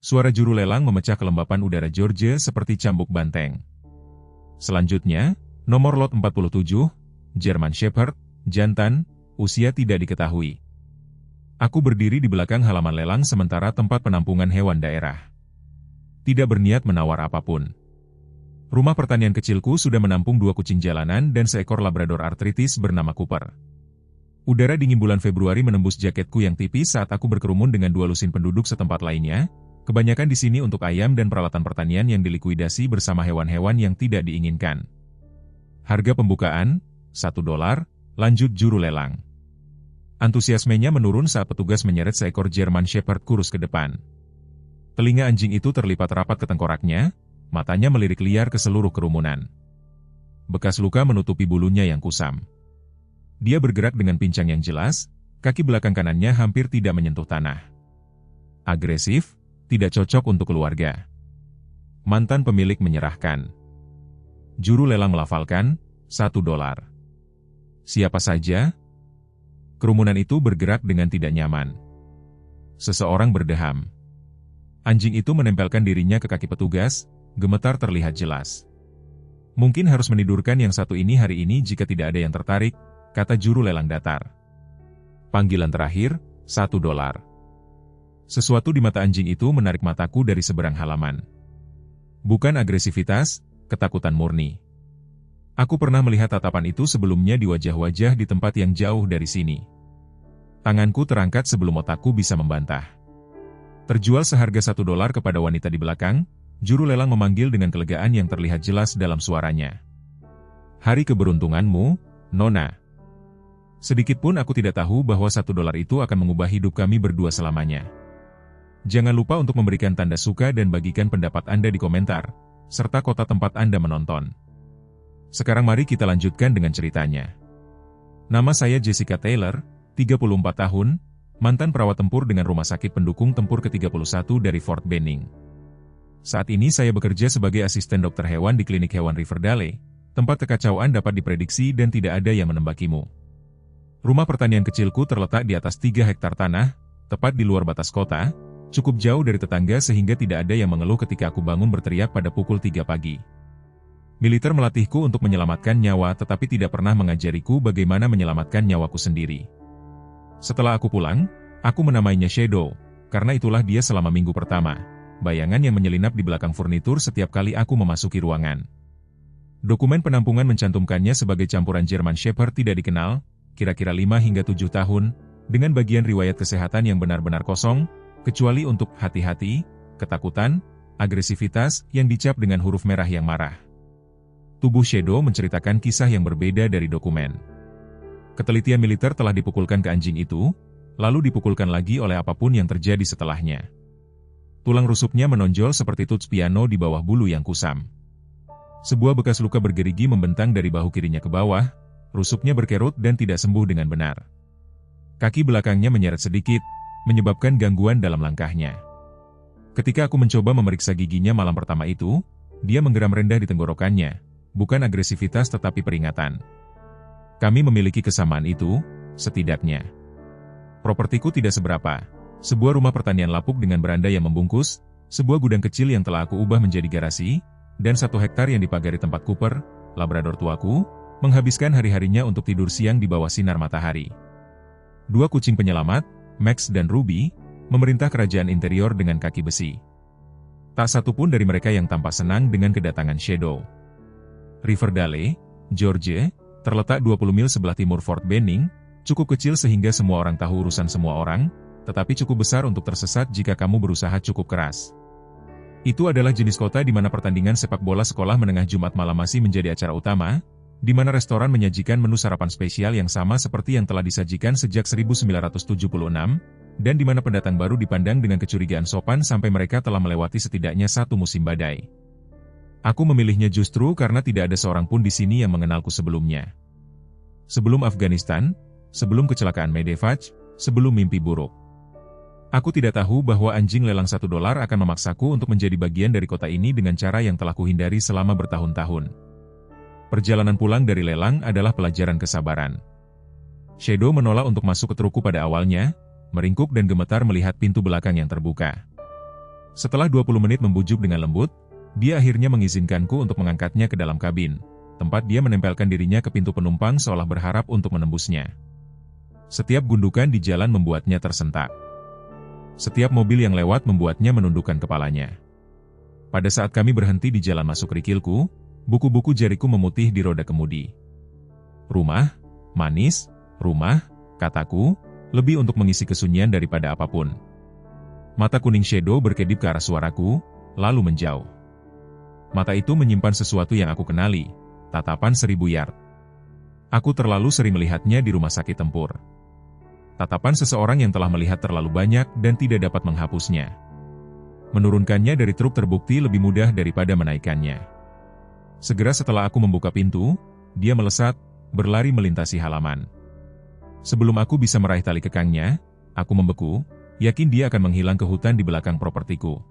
Suara juru lelang memecah kelembapan udara Georgia seperti cambuk banteng. Selanjutnya, nomor lot 47, German Shepherd, jantan, usia tidak diketahui. Aku berdiri di belakang halaman lelang sementara tempat penampungan hewan daerah. Tidak berniat menawar apapun. Rumah pertanian kecilku sudah menampung 2 kucing jalanan dan seekor Labrador artritis bernama Cooper. Udara dingin bulan Februari menembus jaketku yang tipis saat aku berkerumun dengan 2 lusin penduduk setempat lainnya, kebanyakan di sini untuk ayam dan peralatan pertanian yang dilikuidasi bersama hewan-hewan yang tidak diinginkan. Harga pembukaan, $1, lanjut juru lelang. Antusiasmenya menurun saat petugas menyeret seekor German Shepherd kurus ke depan. Telinga anjing itu terlipat rapat ke tengkoraknya, matanya melirik liar ke seluruh kerumunan. Bekas luka menutupi bulunya yang kusam. Dia bergerak dengan pincang yang jelas, kaki belakang kanannya hampir tidak menyentuh tanah. Agresif, tidak cocok untuk keluarga. Mantan pemilik menyerahkan. Juru lelang melafalkan, $1. Siapa saja? Kerumunan itu bergerak dengan tidak nyaman. Seseorang berdeham. Anjing itu menempelkan dirinya ke kaki petugas, gemetar terlihat jelas. Mungkin harus menidurkan yang satu ini hari ini jika tidak ada yang tertarik, kata juru lelang datar. Panggilan terakhir, $1. Sesuatu di mata anjing itu menarik mataku dari seberang halaman. Bukan agresivitas, ketakutan murni. Aku pernah melihat tatapan itu sebelumnya di wajah-wajah di tempat yang jauh dari sini. Tanganku terangkat sebelum otakku bisa membantah. Terjual seharga $1 kepada wanita di belakang, juru lelang memanggil dengan kelegaan yang terlihat jelas dalam suaranya. Hari keberuntunganmu, Nona. Sedikitpun aku tidak tahu bahwa $1 itu akan mengubah hidup kami berdua selamanya. Jangan lupa untuk memberikan tanda suka dan bagikan pendapat Anda di komentar, serta kota tempat Anda menonton. Sekarang mari kita lanjutkan dengan ceritanya. Nama saya Jessica Taylor, 34 tahun, mantan perawat tempur dengan Rumah Sakit Pendukung Tempur ke-31 dari Fort Benning. Saat ini saya bekerja sebagai asisten dokter hewan di klinik hewan Riverdale, tempat kekacauan dapat diprediksi dan tidak ada yang menembakimu. Rumah pertanian kecilku terletak di atas 3 hektar tanah, tepat di luar batas kota, cukup jauh dari tetangga sehingga tidak ada yang mengeluh ketika aku bangun berteriak pada pukul 3 pagi. Militer melatihku untuk menyelamatkan nyawa tetapi tidak pernah mengajariku bagaimana menyelamatkan nyawaku sendiri. Setelah aku pulang, aku menamainya Shadow, karena itulah dia selama minggu pertama, bayangan yang menyelinap di belakang furnitur setiap kali aku memasuki ruangan. Dokumen penampungan mencantumkannya sebagai campuran German Shepherd tidak dikenal, kira-kira 5 hingga 7 tahun, dengan bagian riwayat kesehatan yang benar-benar kosong, kecuali untuk hati-hati, ketakutan, agresivitas yang dicap dengan huruf merah yang marah. Tubuh Shadow menceritakan kisah yang berbeda dari dokumen. Ketelitian militer telah dipukulkan ke anjing itu, lalu dipukulkan lagi oleh apapun yang terjadi setelahnya. Tulang rusuknya menonjol seperti tuts piano di bawah bulu yang kusam. Sebuah bekas luka bergerigi membentang dari bahu kirinya ke bawah, rusuknya berkerut dan tidak sembuh dengan benar. Kaki belakangnya menyeret sedikit, menyebabkan gangguan dalam langkahnya. Ketika aku mencoba memeriksa giginya malam pertama itu, dia menggeram rendah di tenggorokannya. Bukan agresivitas tetapi peringatan. Kami memiliki kesamaan itu, setidaknya. Propertiku tidak seberapa. Sebuah rumah pertanian lapuk dengan beranda yang membungkus, sebuah gudang kecil yang telah aku ubah menjadi garasi, dan 1 hektar yang dipagari tempat Cooper, Labrador tuaku, menghabiskan hari-harinya untuk tidur siang di bawah sinar matahari. 2 kucing penyelamat, Max dan Ruby, memerintah kerajaan interior dengan kaki besi. Tak satu pun dari mereka yang tampak senang dengan kedatangan Shadow. Riverdale, Georgia, terletak 20 mil sebelah timur Fort Benning, cukup kecil sehingga semua orang tahu urusan semua orang, tetapi cukup besar untuk tersesat jika kamu berusaha cukup keras. Itu adalah jenis kota di mana pertandingan sepak bola sekolah menengah Jumat malam masih menjadi acara utama, di mana restoran menyajikan menu sarapan spesial yang sama seperti yang telah disajikan sejak 1976, dan di mana pendatang baru dipandang dengan kecurigaan sopan sampai mereka telah melewati setidaknya 1 musim badai. Aku memilihnya justru karena tidak ada seorang pun di sini yang mengenalku sebelumnya. Sebelum Afghanistan, sebelum kecelakaan Medevac, sebelum mimpi buruk. Aku tidak tahu bahwa anjing lelang $1 akan memaksaku untuk menjadi bagian dari kota ini dengan cara yang telah kuhindari selama bertahun-tahun. Perjalanan pulang dari lelang adalah pelajaran kesabaran. Shadow menolak untuk masuk ke truku pada awalnya, meringkuk dan gemetar melihat pintu belakang yang terbuka. Setelah 20 menit membujuk dengan lembut, dia akhirnya mengizinkanku untuk mengangkatnya ke dalam kabin, tempat dia menempelkan dirinya ke pintu penumpang seolah berharap untuk menembusnya. Setiap gundukan di jalan membuatnya tersentak. Setiap mobil yang lewat membuatnya menundukkan kepalanya. Pada saat kami berhenti di jalan masuk kerikilku, buku-buku jariku memutih di roda kemudi. Rumah, manis, rumah, kataku, lebih untuk mengisi kesunyian daripada apapun. Mata kuning Shadow berkedip ke arah suaraku, lalu menjauh. Mata itu menyimpan sesuatu yang aku kenali, tatapan 1000 yard. Aku terlalu sering melihatnya di rumah sakit tempur. Tatapan seseorang yang telah melihat terlalu banyak dan tidak dapat menghapusnya. Menurunkannya dari truk terbukti lebih mudah daripada menaikkannya. Segera setelah aku membuka pintu, dia melesat, berlari melintasi halaman. Sebelum aku bisa meraih tali kekangnya, aku membeku, yakin dia akan menghilang ke hutan di belakang propertiku.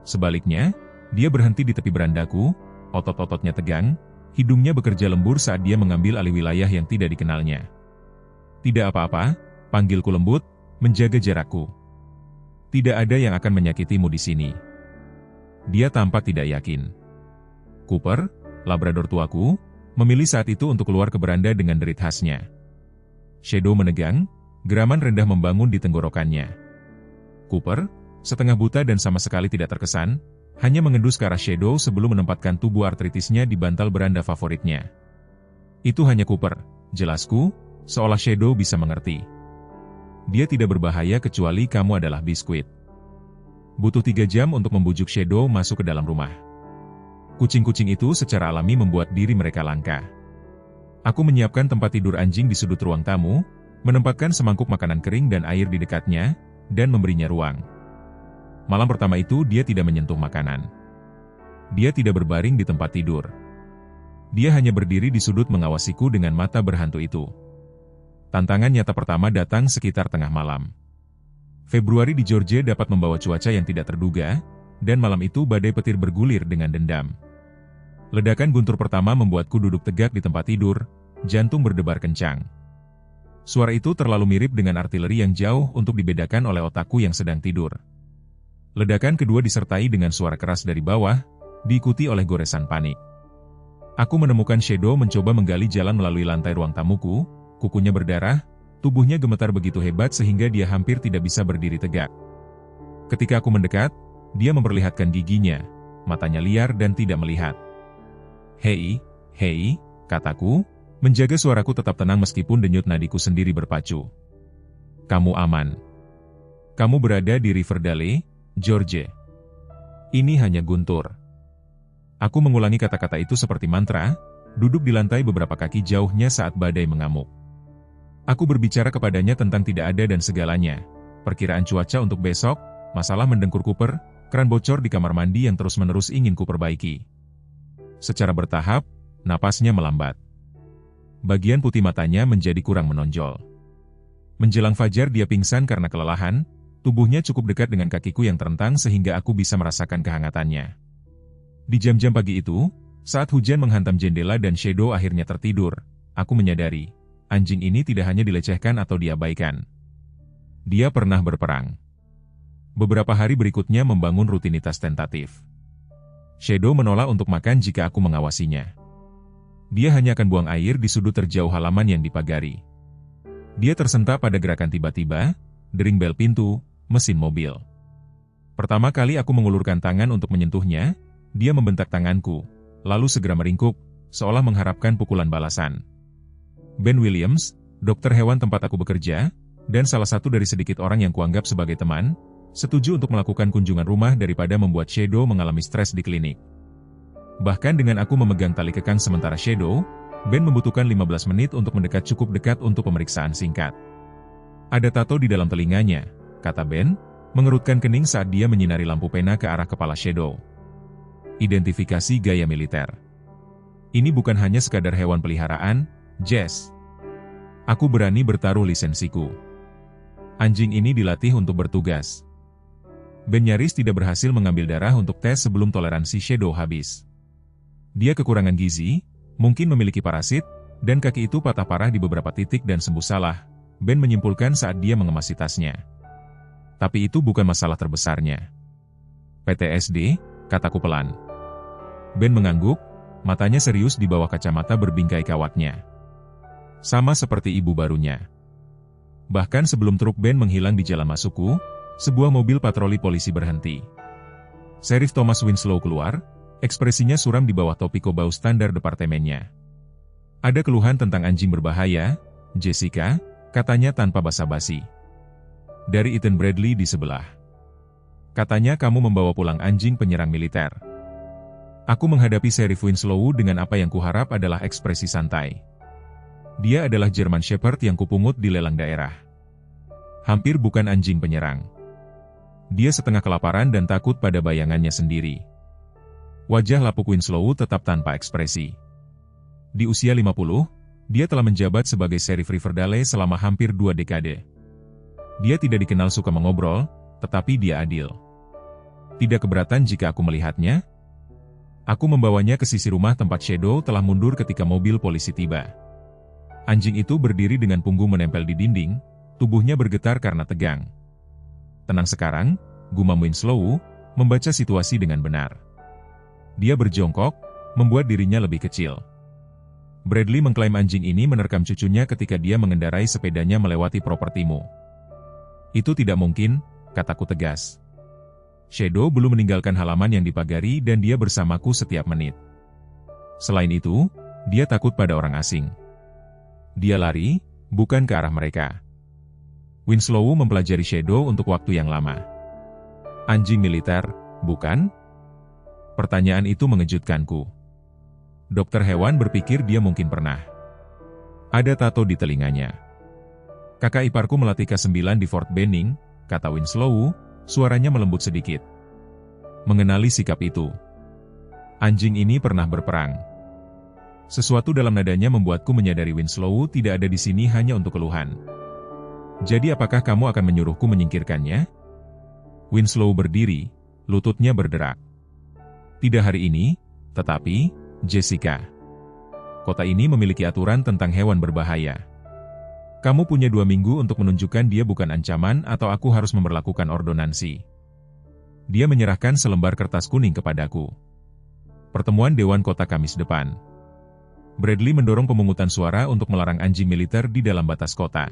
Sebaliknya, dia berhenti di tepi berandaku, otot-ototnya tegang, hidungnya bekerja lembur saat dia mengambil alih wilayah yang tidak dikenalnya. Tidak apa-apa, panggilku lembut, menjaga jarakku. Tidak ada yang akan menyakitimu di sini. Dia tampak tidak yakin. Cooper, Labrador tuaku, memilih saat itu untuk keluar ke beranda dengan derit khasnya. Shadow menegang, geraman rendah membangun di tenggorokannya. Cooper, setengah buta dan sama sekali tidak terkesan, hanya mengendus ke arah Shadow sebelum menempatkan tubuh artritisnya di bantal beranda favoritnya. Itu hanya Cooper, jelasku, seolah Shadow bisa mengerti. Dia tidak berbahaya kecuali kamu adalah biskuit. Butuh 3 jam untuk membujuk Shadow masuk ke dalam rumah. Kucing-kucing itu secara alami membuat diri mereka langka. Aku menyiapkan tempat tidur anjing di sudut ruang tamu, menempatkan semangkuk makanan kering dan air di dekatnya, dan memberinya ruang. Malam pertama itu dia tidak menyentuh makanan. Dia tidak berbaring di tempat tidur. Dia hanya berdiri di sudut mengawasiku dengan mata berhantu itu. Tantangan nyata pertama datang sekitar tengah malam. Februari di Georgia dapat membawa cuaca yang tidak terduga, dan malam itu badai petir bergulir dengan dendam. Ledakan guntur pertama membuatku duduk tegak di tempat tidur, jantung berdebar kencang. Suara itu terlalu mirip dengan artileri yang jauh untuk dibedakan oleh otakku yang sedang tidur. Ledakan kedua disertai dengan suara keras dari bawah, diikuti oleh goresan panik. Aku menemukan Shadow mencoba menggali jalan melalui lantai ruang tamuku, kukunya berdarah, tubuhnya gemetar begitu hebat sehingga dia hampir tidak bisa berdiri tegak. Ketika aku mendekat, dia memperlihatkan giginya, matanya liar dan tidak melihat. Hei, kataku, menjaga suaraku tetap tenang meskipun denyut nadiku sendiri berpacu. Kamu aman. Kamu berada di Riverdale, Georgia. Ini hanya guntur. Aku mengulangi kata-kata itu seperti mantra, duduk di lantai beberapa kaki jauhnya saat badai mengamuk. Aku berbicara kepadanya tentang tidak ada dan segalanya, perkiraan cuaca untuk besok, masalah mendengkur Cooper, keran bocor di kamar mandi yang terus-menerus ingin kuperbaiki. Secara bertahap, napasnya melambat. Bagian putih matanya menjadi kurang menonjol. Menjelang fajar dia pingsan karena kelelahan, tubuhnya cukup dekat dengan kakiku yang terentang sehingga aku bisa merasakan kehangatannya. Di jam-jam pagi itu, saat hujan menghantam jendela dan Shadow akhirnya tertidur, aku menyadari, anjing ini tidak hanya dilecehkan atau diabaikan. Dia pernah berperang. Beberapa hari berikutnya membangun rutinitas tentatif. Shadow menolak untuk makan jika aku mengawasinya. Dia hanya akan buang air di sudut terjauh halaman yang dipagari. Dia tersentak pada gerakan tiba-tiba, dering bel pintu, mesin mobil. Pertama kali aku mengulurkan tangan untuk menyentuhnya, dia membentak tanganku, lalu segera meringkuk, seolah mengharapkan pukulan balasan. Ben Williams, dokter hewan tempat aku bekerja, dan salah satu dari sedikit orang yang kuanggap sebagai teman, setuju untuk melakukan kunjungan rumah daripada membuat Shadow mengalami stres di klinik. Bahkan dengan aku memegang tali kekang sementara Shadow, Ben membutuhkan 15 menit untuk mendekat cukup dekat untuk pemeriksaan singkat. Ada tato di dalam telinganya, kata Ben, mengerutkan kening saat dia menyinari lampu pena ke arah kepala Shadow. Identifikasi gaya militer. Ini bukan hanya sekadar hewan peliharaan, Jess. Aku berani bertaruh lisensiku. Anjing ini dilatih untuk bertugas. Ben nyaris tidak berhasil mengambil darah untuk tes sebelum toleransi Shadow habis. Dia kekurangan gizi, mungkin memiliki parasit, dan kaki itu patah parah di beberapa titik dan sembuh salah, Ben menyimpulkan saat dia mengemasi tasnya. Tapi itu bukan masalah terbesarnya. PTSD, kataku pelan. Ben mengangguk, matanya serius di bawah kacamata berbingkai kawatnya. Sama seperti ibu barunya. Bahkan sebelum truk Ben menghilang di jalan masukku, sebuah mobil patroli polisi berhenti. Sheriff Thomas Winslow keluar, ekspresinya suram di bawah topi kobau standar departemennya. Ada keluhan tentang anjing berbahaya, Jessica, katanya tanpa basa-basi. Dari Ethan Bradley di sebelah. Katanya kamu membawa pulang anjing penyerang militer. Aku menghadapi Sheriff Winslow dengan apa yang kuharap adalah ekspresi santai. Dia adalah German Shepherd yang kupungut di lelang daerah. Hampir bukan anjing penyerang. Dia setengah kelaparan dan takut pada bayangannya sendiri. Wajah lapuk Winslow tetap tanpa ekspresi. Di usia 50, dia telah menjabat sebagai Sheriff Riverdale selama hampir 2 dekade. Dia tidak dikenal suka mengobrol, tetapi dia adil. Tidak keberatan jika aku melihatnya? Aku membawanya ke sisi rumah tempat Shadow telah mundur ketika mobil polisi tiba. Anjing itu berdiri dengan punggung menempel di dinding, tubuhnya bergetar karena tegang. Tenang sekarang, gumam Winslow, membaca situasi dengan benar. Dia berjongkok, membuat dirinya lebih kecil. Bradley mengklaim anjing ini menerkam cucunya ketika dia mengendarai sepedanya melewati propertimu. Itu tidak mungkin, kataku tegas. Shadow belum meninggalkan halaman yang dipagari dan dia bersamaku setiap menit. Selain itu, dia takut pada orang asing. Dia lari, bukan ke arah mereka. Winslow mempelajari Shadow untuk waktu yang lama. Anjing militer, bukan? Pertanyaan itu mengejutkanku. Dokter hewan berpikir dia mungkin pernah. Ada tato di telinganya. Kakak iparku melatih K9 di Fort Benning, kata Winslow, suaranya melembut sedikit. Mengenali sikap itu. Anjing ini pernah berperang. Sesuatu dalam nadanya membuatku menyadari Winslow tidak ada di sini hanya untuk keluhan. Jadi apakah kamu akan menyuruhku menyingkirkannya? Winslow berdiri, lututnya berderak. Tidak hari ini, tetapi, Jessica. Kota ini memiliki aturan tentang hewan berbahaya. Kamu punya 2 minggu untuk menunjukkan dia bukan ancaman atau aku harus memberlakukan ordonansi. Dia menyerahkan selembar kertas kuning kepadaku. Pertemuan Dewan Kota Kamis depan. Bradley mendorong pemungutan suara untuk melarang anjing militer di dalam batas kota.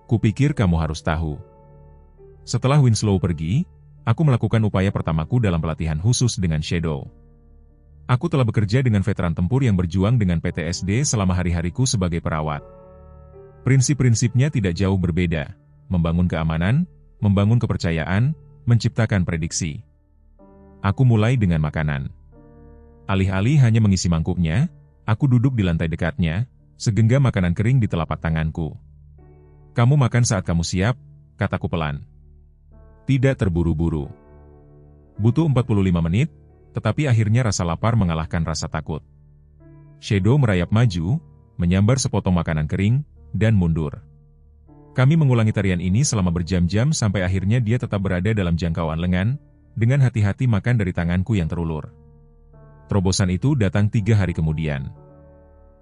Kupikir kamu harus tahu. Setelah Winslow pergi, aku melakukan upaya pertamaku dalam pelatihan khusus dengan Shadow. Aku telah bekerja dengan veteran tempur yang berjuang dengan PTSD selama hari-hariku sebagai perawat. Prinsip-prinsipnya tidak jauh berbeda, membangun keamanan, membangun kepercayaan, menciptakan prediksi. Aku mulai dengan makanan. Alih-alih hanya mengisi mangkuknya, aku duduk di lantai dekatnya, segenggam makanan kering di telapak tanganku. Kamu makan saat kamu siap, kataku pelan. Tidak terburu-buru. Butuh 45 menit, tetapi akhirnya rasa lapar mengalahkan rasa takut. Shadow merayap maju, menyambar sepotong makanan kering, dan mundur. Kami mengulangi tarian ini selama berjam-jam sampai akhirnya dia tetap berada dalam jangkauan lengan, dengan hati-hati makan dari tanganku yang terulur. Terobosan itu datang 3 hari kemudian.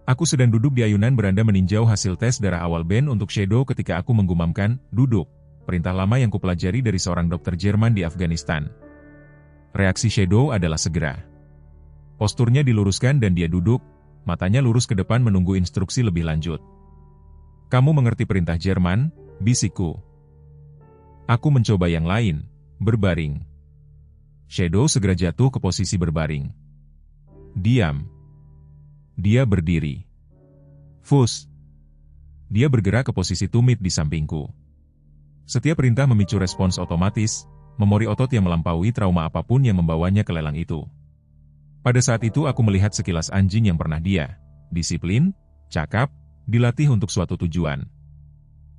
Aku sedang duduk di ayunan beranda meninjau hasil tes darah awal Ben untuk Shadow ketika aku menggumamkan, duduk, perintah lama yang kupelajari dari seorang dokter Jerman di Afghanistan. Reaksi Shadow adalah segera. Posturnya diluruskan dan dia duduk, matanya lurus ke depan menunggu instruksi lebih lanjut. Kamu mengerti perintah Jerman, bisikku. Aku mencoba yang lain, berbaring. Shadow segera jatuh ke posisi berbaring. Diam. Dia berdiri. Fus. Dia bergerak ke posisi tumit di sampingku. Setiap perintah memicu respons otomatis, memori otot yang melampaui trauma apapun yang membawanya ke lelang itu. Pada saat itu aku melihat sekilas anjing yang pernah dia, disiplin, cakap, dilatih untuk suatu tujuan.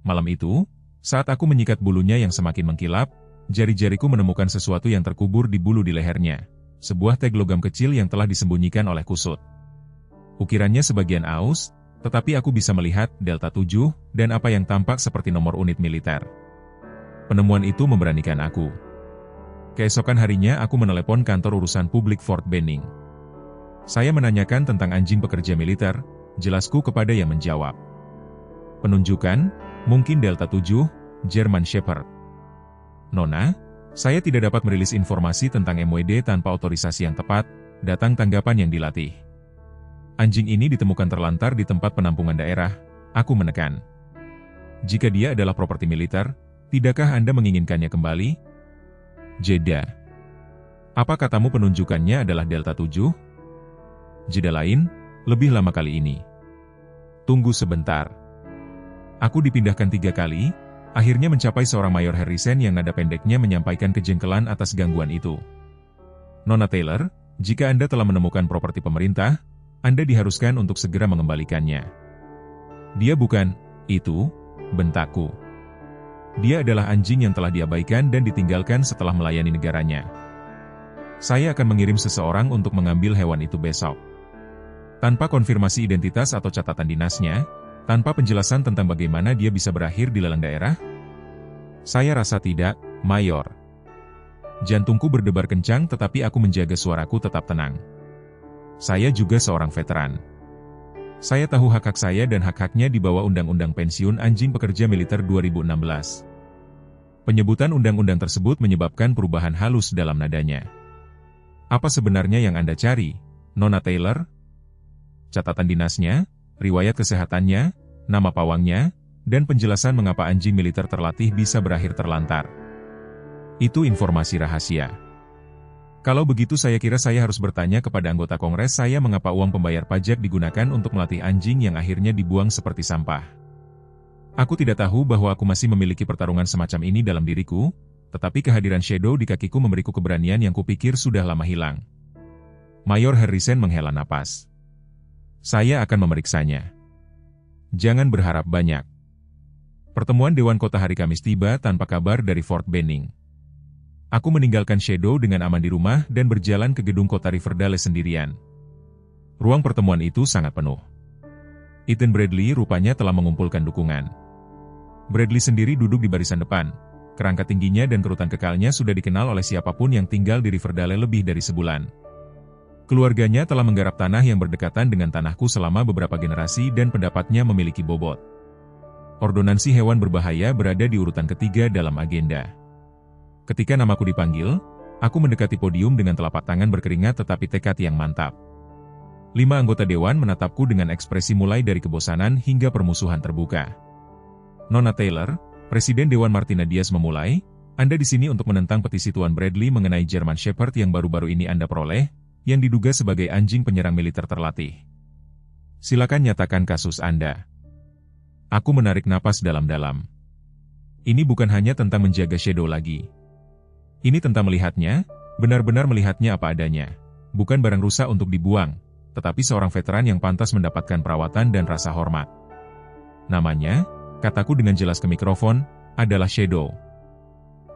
Malam itu, saat aku menyikat bulunya yang semakin mengkilap, jari-jariku menemukan sesuatu yang terkubur di bulu di lehernya, sebuah tag logam kecil yang telah disembunyikan oleh kusut. Ukirannya sebagian aus, tetapi aku bisa melihat Delta 7 dan apa yang tampak seperti nomor unit militer. Penemuan itu memberanikan aku. Keesokan harinya aku menelepon kantor urusan publik Fort Benning. Saya menanyakan tentang anjing pekerja militer, jelasku kepada yang menjawab. Penunjukan, mungkin Delta 7, German Shepherd. Nona, Saya tidak dapat merilis informasi tentang MWD tanpa otorisasi yang tepat, datang tanggapan yang dilatih. Anjing ini ditemukan terlantar di tempat penampungan daerah, aku menekan. Jika dia adalah properti militer, tidakkah Anda menginginkannya kembali? Jeda. Apa katamu penunjukannya adalah Delta 7? Jeda lain, lebih lama kali ini. Tunggu sebentar. Aku dipindahkan 3 kali, akhirnya mencapai seorang Mayor Harrison yang nada pendeknya menyampaikan kejengkelan atas gangguan itu. Nona Taylor, jika Anda telah menemukan properti pemerintah, Anda diharuskan untuk segera mengembalikannya. Dia bukan, itu, bentakku. Dia adalah anjing yang telah diabaikan dan ditinggalkan setelah melayani negaranya. Saya akan mengirim seseorang untuk mengambil hewan itu besok. Tanpa konfirmasi identitas atau catatan dinasnya, tanpa penjelasan tentang bagaimana dia bisa berakhir di lelang daerah? Saya rasa tidak, Mayor. Jantungku berdebar kencang tetapi aku menjaga suaraku tetap tenang. Saya juga seorang veteran. Saya tahu hak-hak saya dan hak-haknya di bawah Undang-Undang Pensiun Anjing Pekerja Militer 2016. Penyebutan undang-undang tersebut menyebabkan perubahan halus dalam nadanya. Apa sebenarnya yang Anda cari, Nona Taylor? Catatan dinasnya, riwayat kesehatannya, nama pawangnya, dan penjelasan mengapa anjing militer terlatih bisa berakhir terlantar. Itu informasi rahasia. Kalau begitu saya kira saya harus bertanya kepada anggota Kongres saya mengapa uang pembayar pajak digunakan untuk melatih anjing yang akhirnya dibuang seperti sampah. Aku tidak tahu bahwa aku masih memiliki pertarungan semacam ini dalam diriku, tetapi kehadiran Shadow di kakiku memberiku keberanian yang kupikir sudah lama hilang. Mayor Harrison menghela napas. Saya akan memeriksanya. Jangan berharap banyak. Pertemuan Dewan Kota hari Kamis tiba tanpa kabar dari Fort Benning. Aku meninggalkan Shadow dengan aman di rumah dan berjalan ke gedung kota Riverdale sendirian. Ruang pertemuan itu sangat penuh. Ethan Bradley rupanya telah mengumpulkan dukungan. Bradley sendiri duduk di barisan depan. Kerangka tingginya dan kerutan kekalnya sudah dikenal oleh siapapun yang tinggal di Riverdale lebih dari sebulan. Keluarganya telah menggarap tanah yang berdekatan dengan tanahku selama beberapa generasi dan pendapatnya memiliki bobot. Ordonansi hewan berbahaya berada di urutan ketiga dalam agenda. Ketika namaku dipanggil, aku mendekati podium dengan telapak tangan berkeringat tetapi tekad yang mantap. 5 anggota dewan menatapku dengan ekspresi mulai dari kebosanan hingga permusuhan terbuka. Nona Taylor, Presiden Dewan Martina Diaz memulai, Anda di sini untuk menentang petisi Tuan Bradley mengenai German Shepherd yang baru-baru ini Anda peroleh, yang diduga sebagai anjing penyerang militer terlatih. Silakan nyatakan kasus Anda. Aku menarik napas dalam-dalam. Ini bukan hanya tentang menjaga Shadow lagi. Ini tentang melihatnya, benar-benar melihatnya apa adanya. Bukan barang rusak untuk dibuang, tetapi seorang veteran yang pantas mendapatkan perawatan dan rasa hormat. Namanya, kataku dengan jelas ke mikrofon, adalah Shadow.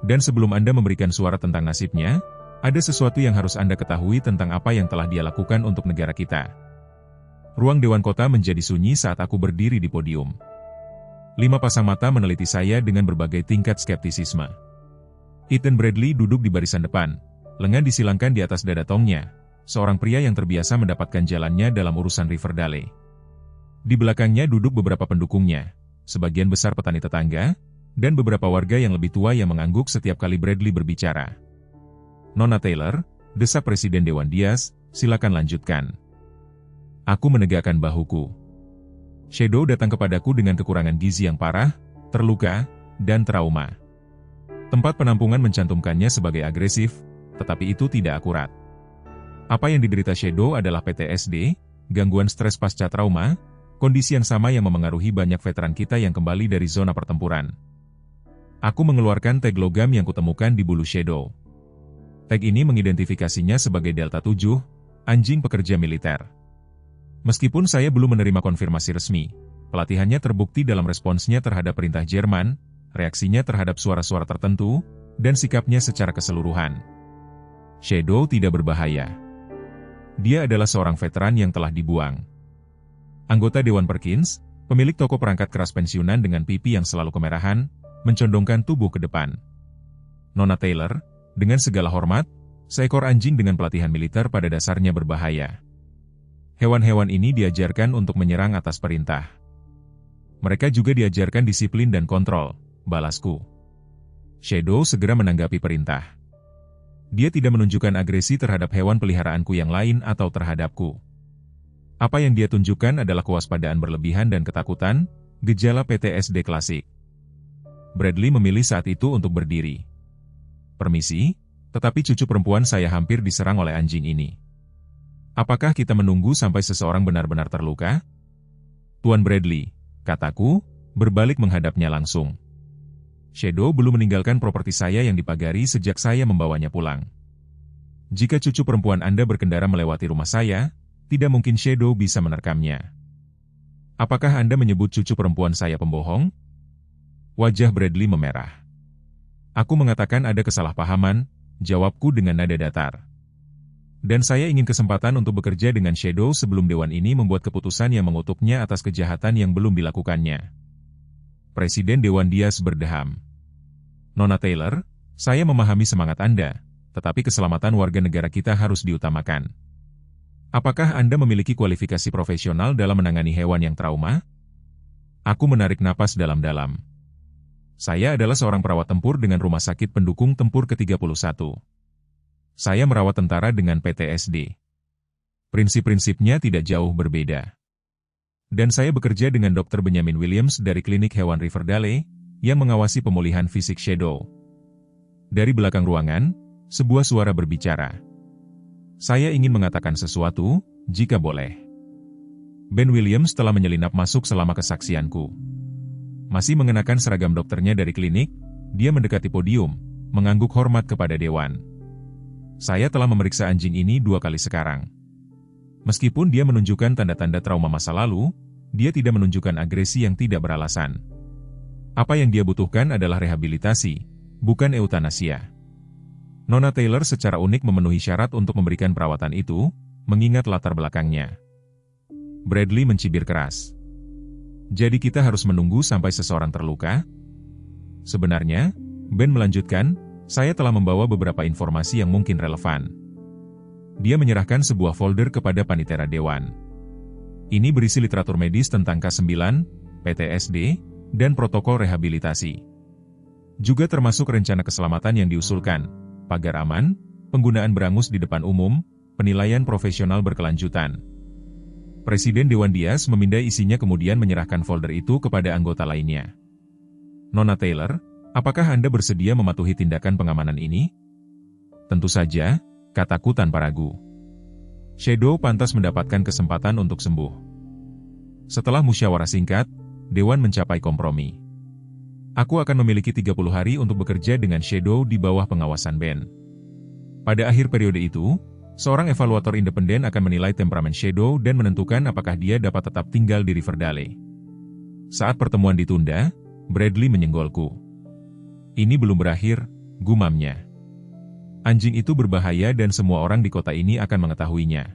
Dan sebelum Anda memberikan suara tentang nasibnya, ada sesuatu yang harus Anda ketahui tentang apa yang telah dia lakukan untuk negara kita. Ruang Dewan Kota menjadi sunyi saat aku berdiri di podium. 5 pasang mata meneliti saya dengan berbagai tingkat skeptisisme. Ethan Bradley duduk di barisan depan, lengan disilangkan di atas dada tongnya, seorang pria yang terbiasa mendapatkan jalannya dalam urusan Riverdale. Di belakangnya duduk beberapa pendukungnya, sebagian besar petani tetangga, dan beberapa warga yang lebih tua yang mengangguk setiap kali Bradley berbicara. Nona Taylor, desak Presiden Dewan Diaz, silakan lanjutkan. Aku menegakkan bahuku. Shadow datang kepadaku dengan kekurangan gizi yang parah, terluka, dan trauma. Tempat penampungan mencantumkannya sebagai agresif, tetapi itu tidak akurat. Apa yang diderita Shadow adalah PTSD, gangguan stres pasca trauma, kondisi yang sama yang memengaruhi banyak veteran kita yang kembali dari zona pertempuran. Aku mengeluarkan tag logam yang kutemukan di bulu Shadow. Tag ini mengidentifikasinya sebagai Delta 7, anjing pekerja militer. Meskipun saya belum menerima konfirmasi resmi, pelatihannya terbukti dalam responsnya terhadap perintah Jerman, reaksinya terhadap suara-suara tertentu, dan sikapnya secara keseluruhan. Shadow tidak berbahaya. Dia adalah seorang veteran yang telah dibuang. Anggota Dewan Perkins, pemilik toko perangkat keras pensiunan dengan pipi yang selalu kemerahan, mencondongkan tubuh ke depan. Nona Taylor, dengan segala hormat, seekor anjing dengan pelatihan militer pada dasarnya berbahaya. Hewan-hewan ini diajarkan untuk menyerang atas perintah. Mereka juga diajarkan disiplin dan kontrol, balasku. Shadow segera menanggapi perintah. Dia tidak menunjukkan agresi terhadap hewan peliharaanku yang lain atau terhadapku. Apa yang dia tunjukkan adalah kewaspadaan berlebihan dan ketakutan, gejala PTSD klasik. Bradley memilih saat itu untuk berdiri. Permisi, tetapi cucu perempuan saya hampir diserang oleh anjing ini. Apakah kita menunggu sampai seseorang benar-benar terluka? Tuan Bradley, kataku, berbalik menghadapnya langsung. Shadow belum meninggalkan properti saya yang dipagari sejak saya membawanya pulang. Jika cucu perempuan Anda berkendara melewati rumah saya, tidak mungkin Shadow bisa menerkamnya. Apakah Anda menyebut cucu perempuan saya pembohong? Wajah Bradley memerah. Aku mengatakan ada kesalahpahaman, jawabku dengan nada datar. Dan saya ingin kesempatan untuk bekerja dengan Shadow sebelum Dewan ini membuat keputusan yang mengutuknya atas kejahatan yang belum dilakukannya. Presiden Dewan Diaz berdeham. Nona Taylor, saya memahami semangat Anda, tetapi keselamatan warga negara kita harus diutamakan. Apakah Anda memiliki kualifikasi profesional dalam menangani hewan yang trauma? Aku menarik napas dalam-dalam. Saya adalah seorang perawat tempur dengan Rumah Sakit Pendukung Tempur ke-31. Saya merawat tentara dengan PTSD. Prinsip-prinsipnya tidak jauh berbeda. Dan saya bekerja dengan Dr. Benjamin Williams dari Klinik Hewan Riverdale, yang mengawasi pemulihan fisik Shadow. Dari belakang ruangan, sebuah suara berbicara. Saya ingin mengatakan sesuatu, jika boleh. Ben Williams telah menyelinap masuk selama kesaksianku. Masih mengenakan seragam dokternya dari klinik, dia mendekati podium, mengangguk hormat kepada Dewan. Saya telah memeriksa anjing ini 2 kali sekarang. Meskipun dia menunjukkan tanda-tanda trauma masa lalu, dia tidak menunjukkan agresi yang tidak beralasan. Apa yang dia butuhkan adalah rehabilitasi, bukan eutanasia. Nona Taylor secara unik memenuhi syarat untuk memberikan perawatan itu, mengingat latar belakangnya. Bradley mencibir keras. Jadi kita harus menunggu sampai seseorang terluka? Sebenarnya, Ben melanjutkan, saya telah membawa beberapa informasi yang mungkin relevan. Dia menyerahkan sebuah folder kepada panitera Dewan. Ini berisi literatur medis tentang K9, PTSD, dan protokol rehabilitasi. Juga termasuk rencana keselamatan yang diusulkan, pagar aman, penggunaan berangus di depan umum, penilaian profesional berkelanjutan. Presiden Dewan Diaz memindai isinya kemudian menyerahkan folder itu kepada anggota lainnya. Nona Taylor, apakah Anda bersedia mematuhi tindakan pengamanan ini? Tentu saja, kataku tanpa ragu. Shadow pantas mendapatkan kesempatan untuk sembuh. Setelah musyawarah singkat, Dewan mencapai kompromi. Aku akan memiliki 30 hari untuk bekerja dengan Shadow di bawah pengawasan Ben. Pada akhir periode itu, seorang evaluator independen akan menilai temperamen Shadow dan menentukan apakah dia dapat tetap tinggal di Riverdale. Saat pertemuan ditunda, Bradley menyenggolku. Ini belum berakhir, gumamnya. Anjing itu berbahaya dan semua orang di kota ini akan mengetahuinya.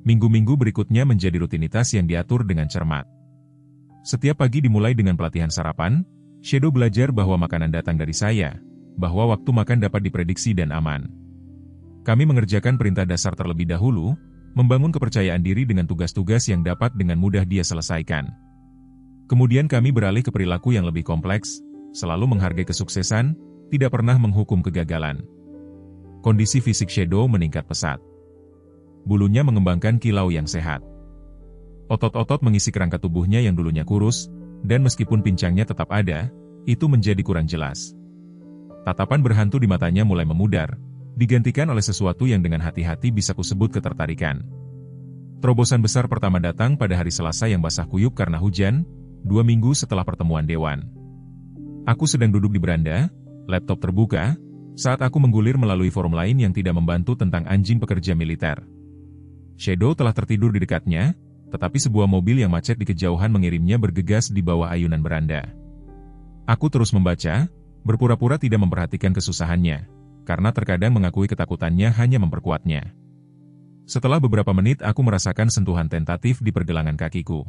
Minggu-minggu berikutnya menjadi rutinitas yang diatur dengan cermat. Setiap pagi dimulai dengan pelatihan sarapan, Shadow belajar bahwa makanan datang dari saya, bahwa waktu makan dapat diprediksi dan aman. Kami mengerjakan perintah dasar terlebih dahulu, membangun kepercayaan diri dengan tugas-tugas yang dapat dengan mudah dia selesaikan. Kemudian kami beralih ke perilaku yang lebih kompleks, selalu menghargai kesuksesan, tidak pernah menghukum kegagalan. Kondisi fisik Shadow meningkat pesat. Bulunya mengembangkan kilau yang sehat. Otot-otot mengisi kerangka tubuhnya yang dulunya kurus, dan meskipun pincangnya tetap ada, itu menjadi kurang jelas. Tatapan berhantu di matanya mulai memudar, digantikan oleh sesuatu yang dengan hati-hati bisa kusebut ketertarikan. Terobosan besar pertama datang pada hari Selasa yang basah kuyup karena hujan, 2 minggu setelah pertemuan Dewan. Aku sedang duduk di beranda, laptop terbuka, saat aku menggulir melalui forum lain yang tidak membantu tentang anjing pekerja militer. Shadow telah tertidur di dekatnya, tetapi sebuah mobil yang macet di kejauhan mengirimnya bergegas di bawah ayunan beranda. Aku terus membaca, berpura-pura tidak memperhatikan kesusahannya, karena terkadang mengakui ketakutannya hanya memperkuatnya. Setelah beberapa menit aku merasakan sentuhan tentatif di pergelangan kakiku.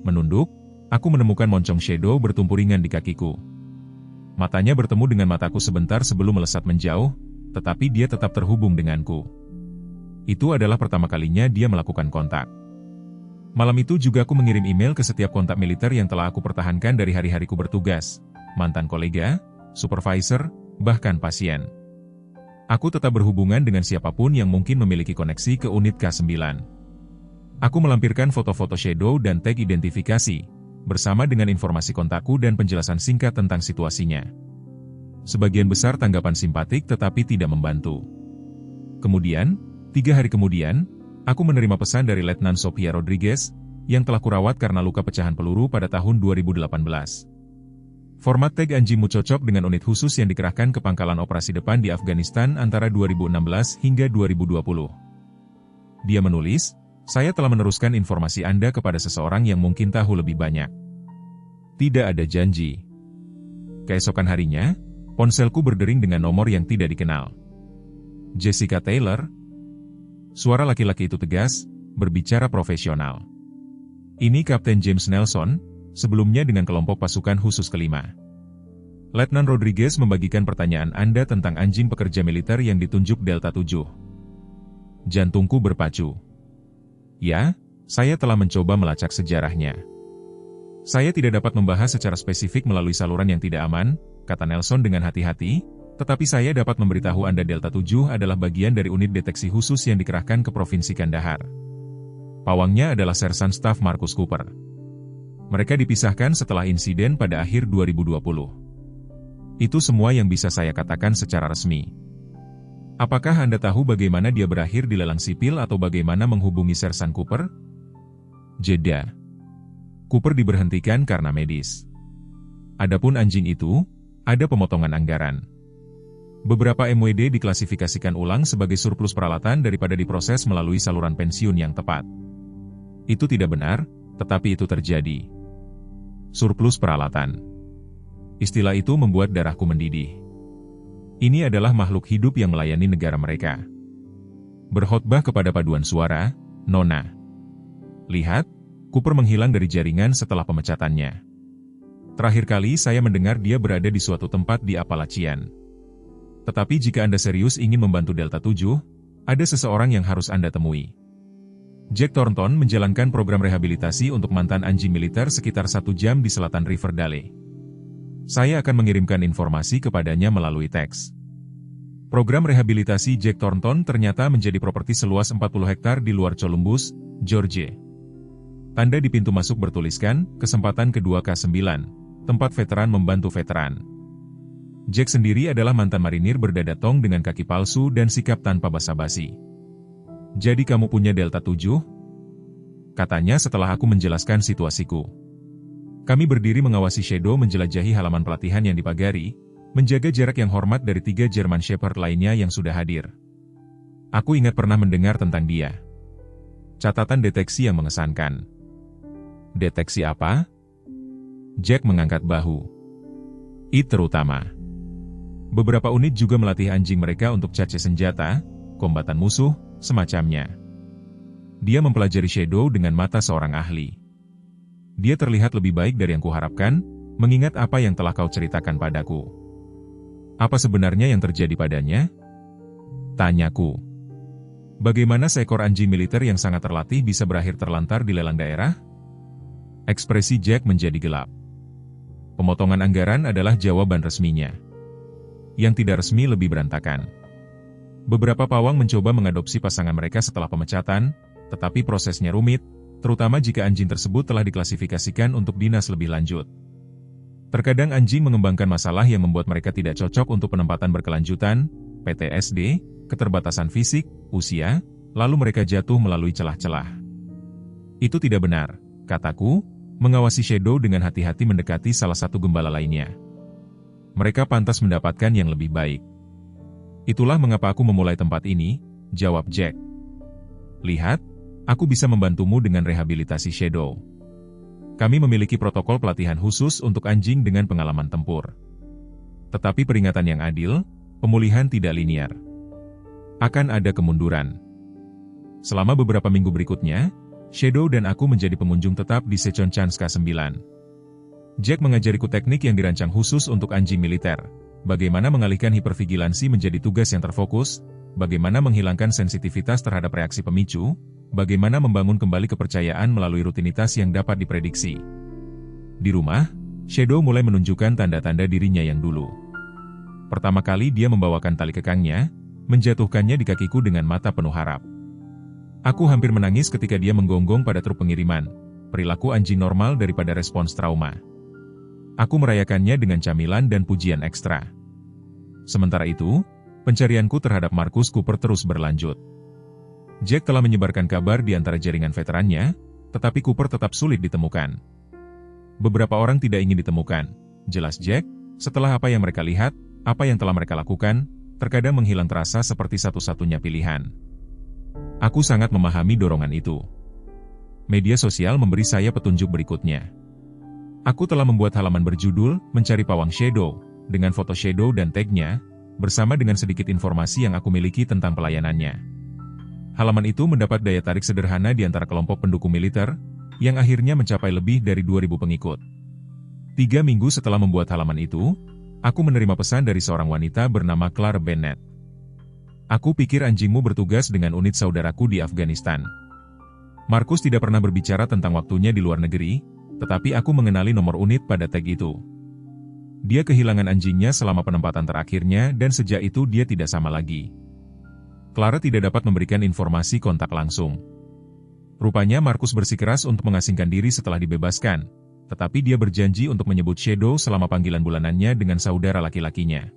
Menunduk, aku menemukan moncong Shadow bertumpu ringan di kakiku. Matanya bertemu dengan mataku sebentar sebelum melesat menjauh, tetapi dia tetap terhubung denganku. Itu adalah pertama kalinya dia melakukan kontak. Malam itu juga aku mengirim email ke setiap kontak militer yang telah aku pertahankan dari hari-hariku bertugas, mantan kolega, supervisor, bahkan pasien. Aku tetap berhubungan dengan siapapun yang mungkin memiliki koneksi ke unit K9. Aku melampirkan foto-foto shadow dan tag identifikasi, bersama dengan informasi kontakku dan penjelasan singkat tentang situasinya. Sebagian besar tanggapan simpatik tetapi tidak membantu. Kemudian, 3 hari kemudian, aku menerima pesan dari Letnan Sophia Rodriguez, yang telah kurawat karena luka pecahan peluru pada tahun 2018. Format tag anjingmu cocok dengan unit khusus yang dikerahkan ke pangkalan operasi depan di Afghanistan antara 2016 hingga 2020. Dia menulis, saya telah meneruskan informasi Anda kepada seseorang yang mungkin tahu lebih banyak. Tidak ada janji. Keesokan harinya, ponselku berdering dengan nomor yang tidak dikenal. Jessica Taylor. Suara laki-laki itu tegas, berbicara profesional. Ini Kapten James Nelson, sebelumnya dengan kelompok pasukan khusus kelima. Letnan Rodriguez membagikan pertanyaan Anda tentang anjing pekerja militer yang ditunjuk Delta 7. Jantungku berpacu. Ya, saya telah mencoba melacak sejarahnya. Saya tidak dapat membahas secara spesifik melalui saluran yang tidak aman, kata Nelson dengan hati-hati, tetapi saya dapat memberitahu Anda Delta 7 adalah bagian dari unit deteksi khusus yang dikerahkan ke Provinsi Kandahar. Pawangnya adalah Sersan Staf Marcus Cooper. Mereka dipisahkan setelah insiden pada akhir 2020. Itu semua yang bisa saya katakan secara resmi. Apakah Anda tahu bagaimana dia berakhir di lelang sipil atau bagaimana menghubungi Sersan Cooper? Jeda. Cooper diberhentikan karena medis. Adapun anjing itu, ada pemotongan anggaran. Beberapa MWD diklasifikasikan ulang sebagai surplus peralatan daripada diproses melalui saluran pensiun yang tepat. Itu tidak benar, tetapi itu terjadi. Surplus peralatan. Istilah itu membuat darahku mendidih. Ini adalah makhluk hidup yang melayani negara mereka. Berkhotbah kepada paduan suara, Nona. Lihat, Cooper menghilang dari jaringan setelah pemecatannya. Terakhir kali saya mendengar dia berada di suatu tempat di Appalachian. Tetapi jika Anda serius ingin membantu Delta 7, ada seseorang yang harus Anda temui. Jack Thornton menjalankan program rehabilitasi untuk mantan anjing militer sekitar 1 jam di selatan Riverdale. Saya akan mengirimkan informasi kepadanya melalui teks. Program rehabilitasi Jack Thornton ternyata menjadi properti seluas 40 hektar di luar Columbus, Georgia. Tanda di pintu masuk bertuliskan, kesempatan kedua K9, tempat veteran membantu veteran. Jack sendiri adalah mantan marinir berdada tong dengan kaki palsu dan sikap tanpa basa-basi. Jadi kamu punya Delta 7? Katanya setelah aku menjelaskan situasiku. Kami berdiri mengawasi Shadow menjelajahi halaman pelatihan yang dipagari, menjaga jarak yang hormat dari 3 German Shepherd lainnya yang sudah hadir. Aku ingat pernah mendengar tentang dia. Catatan deteksi yang mengesankan. Deteksi apa? Jack mengangkat bahu. Terutama. Beberapa unit juga melatih anjing mereka untuk cace senjata, kombatan musuh, semacamnya. Dia mempelajari Shadow dengan mata seorang ahli. Dia terlihat lebih baik dari yang kuharapkan, mengingat apa yang telah kau ceritakan padaku. Apa sebenarnya yang terjadi padanya? Tanyaku. Bagaimana seekor anjing militer yang sangat terlatih bisa berakhir terlantar di lelang daerah? Ekspresi Jack menjadi gelap. Pemotongan anggaran adalah jawaban resminya. Yang tidak resmi lebih berantakan. Beberapa pawang mencoba mengadopsi pasangan mereka setelah pemecatan, tetapi prosesnya rumit, terutama jika anjing tersebut telah diklasifikasikan untuk dinas lebih lanjut. Terkadang anjing mengembangkan masalah yang membuat mereka tidak cocok untuk penempatan berkelanjutan, PTSD, keterbatasan fisik, usia, lalu mereka jatuh melalui celah-celah. Itu tidak benar, kataku, mengawasi Shadow dengan hati-hati mendekati salah satu gembala lainnya. Mereka pantas mendapatkan yang lebih baik. Itulah mengapa aku memulai tempat ini, jawab Jack. Lihat, aku bisa membantumu dengan rehabilitasi Shadow. Kami memiliki protokol pelatihan khusus untuk anjing dengan pengalaman tempur. Tetapi peringatan yang adil, pemulihan tidak linear. Akan ada kemunduran. Selama beberapa minggu berikutnya, Shadow dan aku menjadi pengunjung tetap di Sechonchansk K9. Jack mengajariku teknik yang dirancang khusus untuk anjing militer. Bagaimana mengalihkan hipervigilansi menjadi tugas yang terfokus, bagaimana menghilangkan sensitivitas terhadap reaksi pemicu, bagaimana membangun kembali kepercayaan melalui rutinitas yang dapat diprediksi. Di rumah, Shadow mulai menunjukkan tanda-tanda dirinya yang dulu. Pertama kali dia membawakan tali kekangnya, menjatuhkannya di kakiku dengan mata penuh harap. Aku hampir menangis ketika dia menggonggong pada truk pengiriman, perilaku anjing normal daripada respons trauma. Aku merayakannya dengan camilan dan pujian ekstra. Sementara itu, pencarianku terhadap Marcus Cooper terus berlanjut. Jack telah menyebarkan kabar di antara jaringan veterannya, tetapi Cooper tetap sulit ditemukan. Beberapa orang tidak ingin ditemukan, jelas Jack, setelah apa yang mereka lihat, apa yang telah mereka lakukan, terkadang menghilang terasa seperti satu-satunya pilihan. Aku sangat memahami dorongan itu. Media sosial memberi saya petunjuk berikutnya. Aku telah membuat halaman berjudul Mencari Pawang Shadow, dengan foto Shadow dan tag-nya, bersama dengan sedikit informasi yang aku miliki tentang pelayanannya. Halaman itu mendapat daya tarik sederhana di antara kelompok pendukung militer, yang akhirnya mencapai lebih dari 2.000 pengikut. 3 minggu setelah membuat halaman itu, aku menerima pesan dari seorang wanita bernama Clara Bennett. Aku pikir anjingmu bertugas dengan unit saudaraku di Afghanistan. Marcus tidak pernah berbicara tentang waktunya di luar negeri, tetapi aku mengenali nomor unit pada tag itu. Dia kehilangan anjingnya selama penempatan terakhirnya dan sejak itu dia tidak sama lagi. Clara tidak dapat memberikan informasi kontak langsung. Rupanya Marcus bersikeras untuk mengasingkan diri setelah dibebaskan, tetapi dia berjanji untuk menyebut Shadow selama panggilan bulanannya dengan saudara laki-lakinya.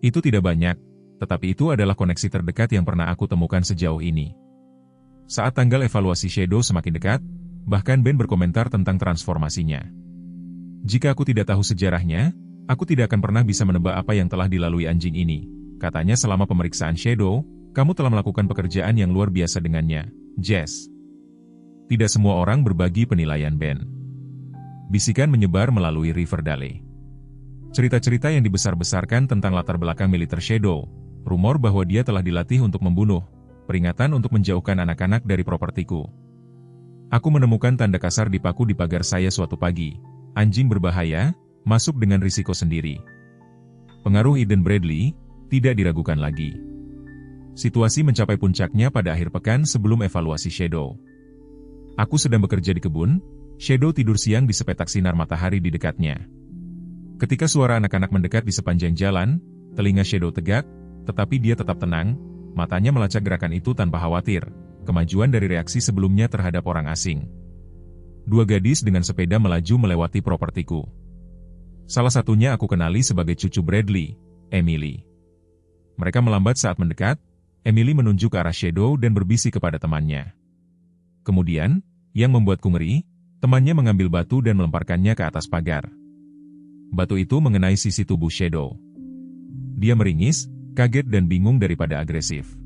Itu tidak banyak, tetapi itu adalah koneksi terdekat yang pernah aku temukan sejauh ini. Saat tanggal evaluasi Shadow semakin dekat, bahkan Ben berkomentar tentang transformasinya. Jika aku tidak tahu sejarahnya, aku tidak akan pernah bisa menebak apa yang telah dilalui anjing ini. Katanya selama pemeriksaan Shadow, kamu telah melakukan pekerjaan yang luar biasa dengannya, Jess. Tidak semua orang berbagi penilaian Ben. Bisikan menyebar melalui Riverdale. Cerita-cerita yang dibesar-besarkan tentang latar belakang militer Shadow, rumor bahwa dia telah dilatih untuk membunuh, peringatan untuk menjauhkan anak-anak dari propertiku. Aku menemukan tanda kasar di paku di pagar saya suatu pagi. Anjing berbahaya, masuk dengan risiko sendiri. Pengaruh Eden Bradley, tidak diragukan lagi. Situasi mencapai puncaknya pada akhir pekan sebelum evaluasi Shadow. Aku sedang bekerja di kebun, Shadow tidur siang di sepetak sinar matahari di dekatnya. Ketika suara anak-anak mendekat di sepanjang jalan, telinga Shadow tegak, tetapi dia tetap tenang, matanya melacak gerakan itu tanpa khawatir, kemajuan dari reaksi sebelumnya terhadap orang asing. 2 gadis dengan sepeda melaju melewati propertiku. Salah satunya aku kenali sebagai cucu Bradley, Emily. Mereka melambat saat mendekat, Emily menunjuk ke arah Shadow dan berbisik kepada temannya. Kemudian, yang membuatku ngeri, temannya mengambil batu dan melemparkannya ke atas pagar. Batu itu mengenai sisi tubuh Shadow. Dia meringis, kaget dan bingung daripada agresif.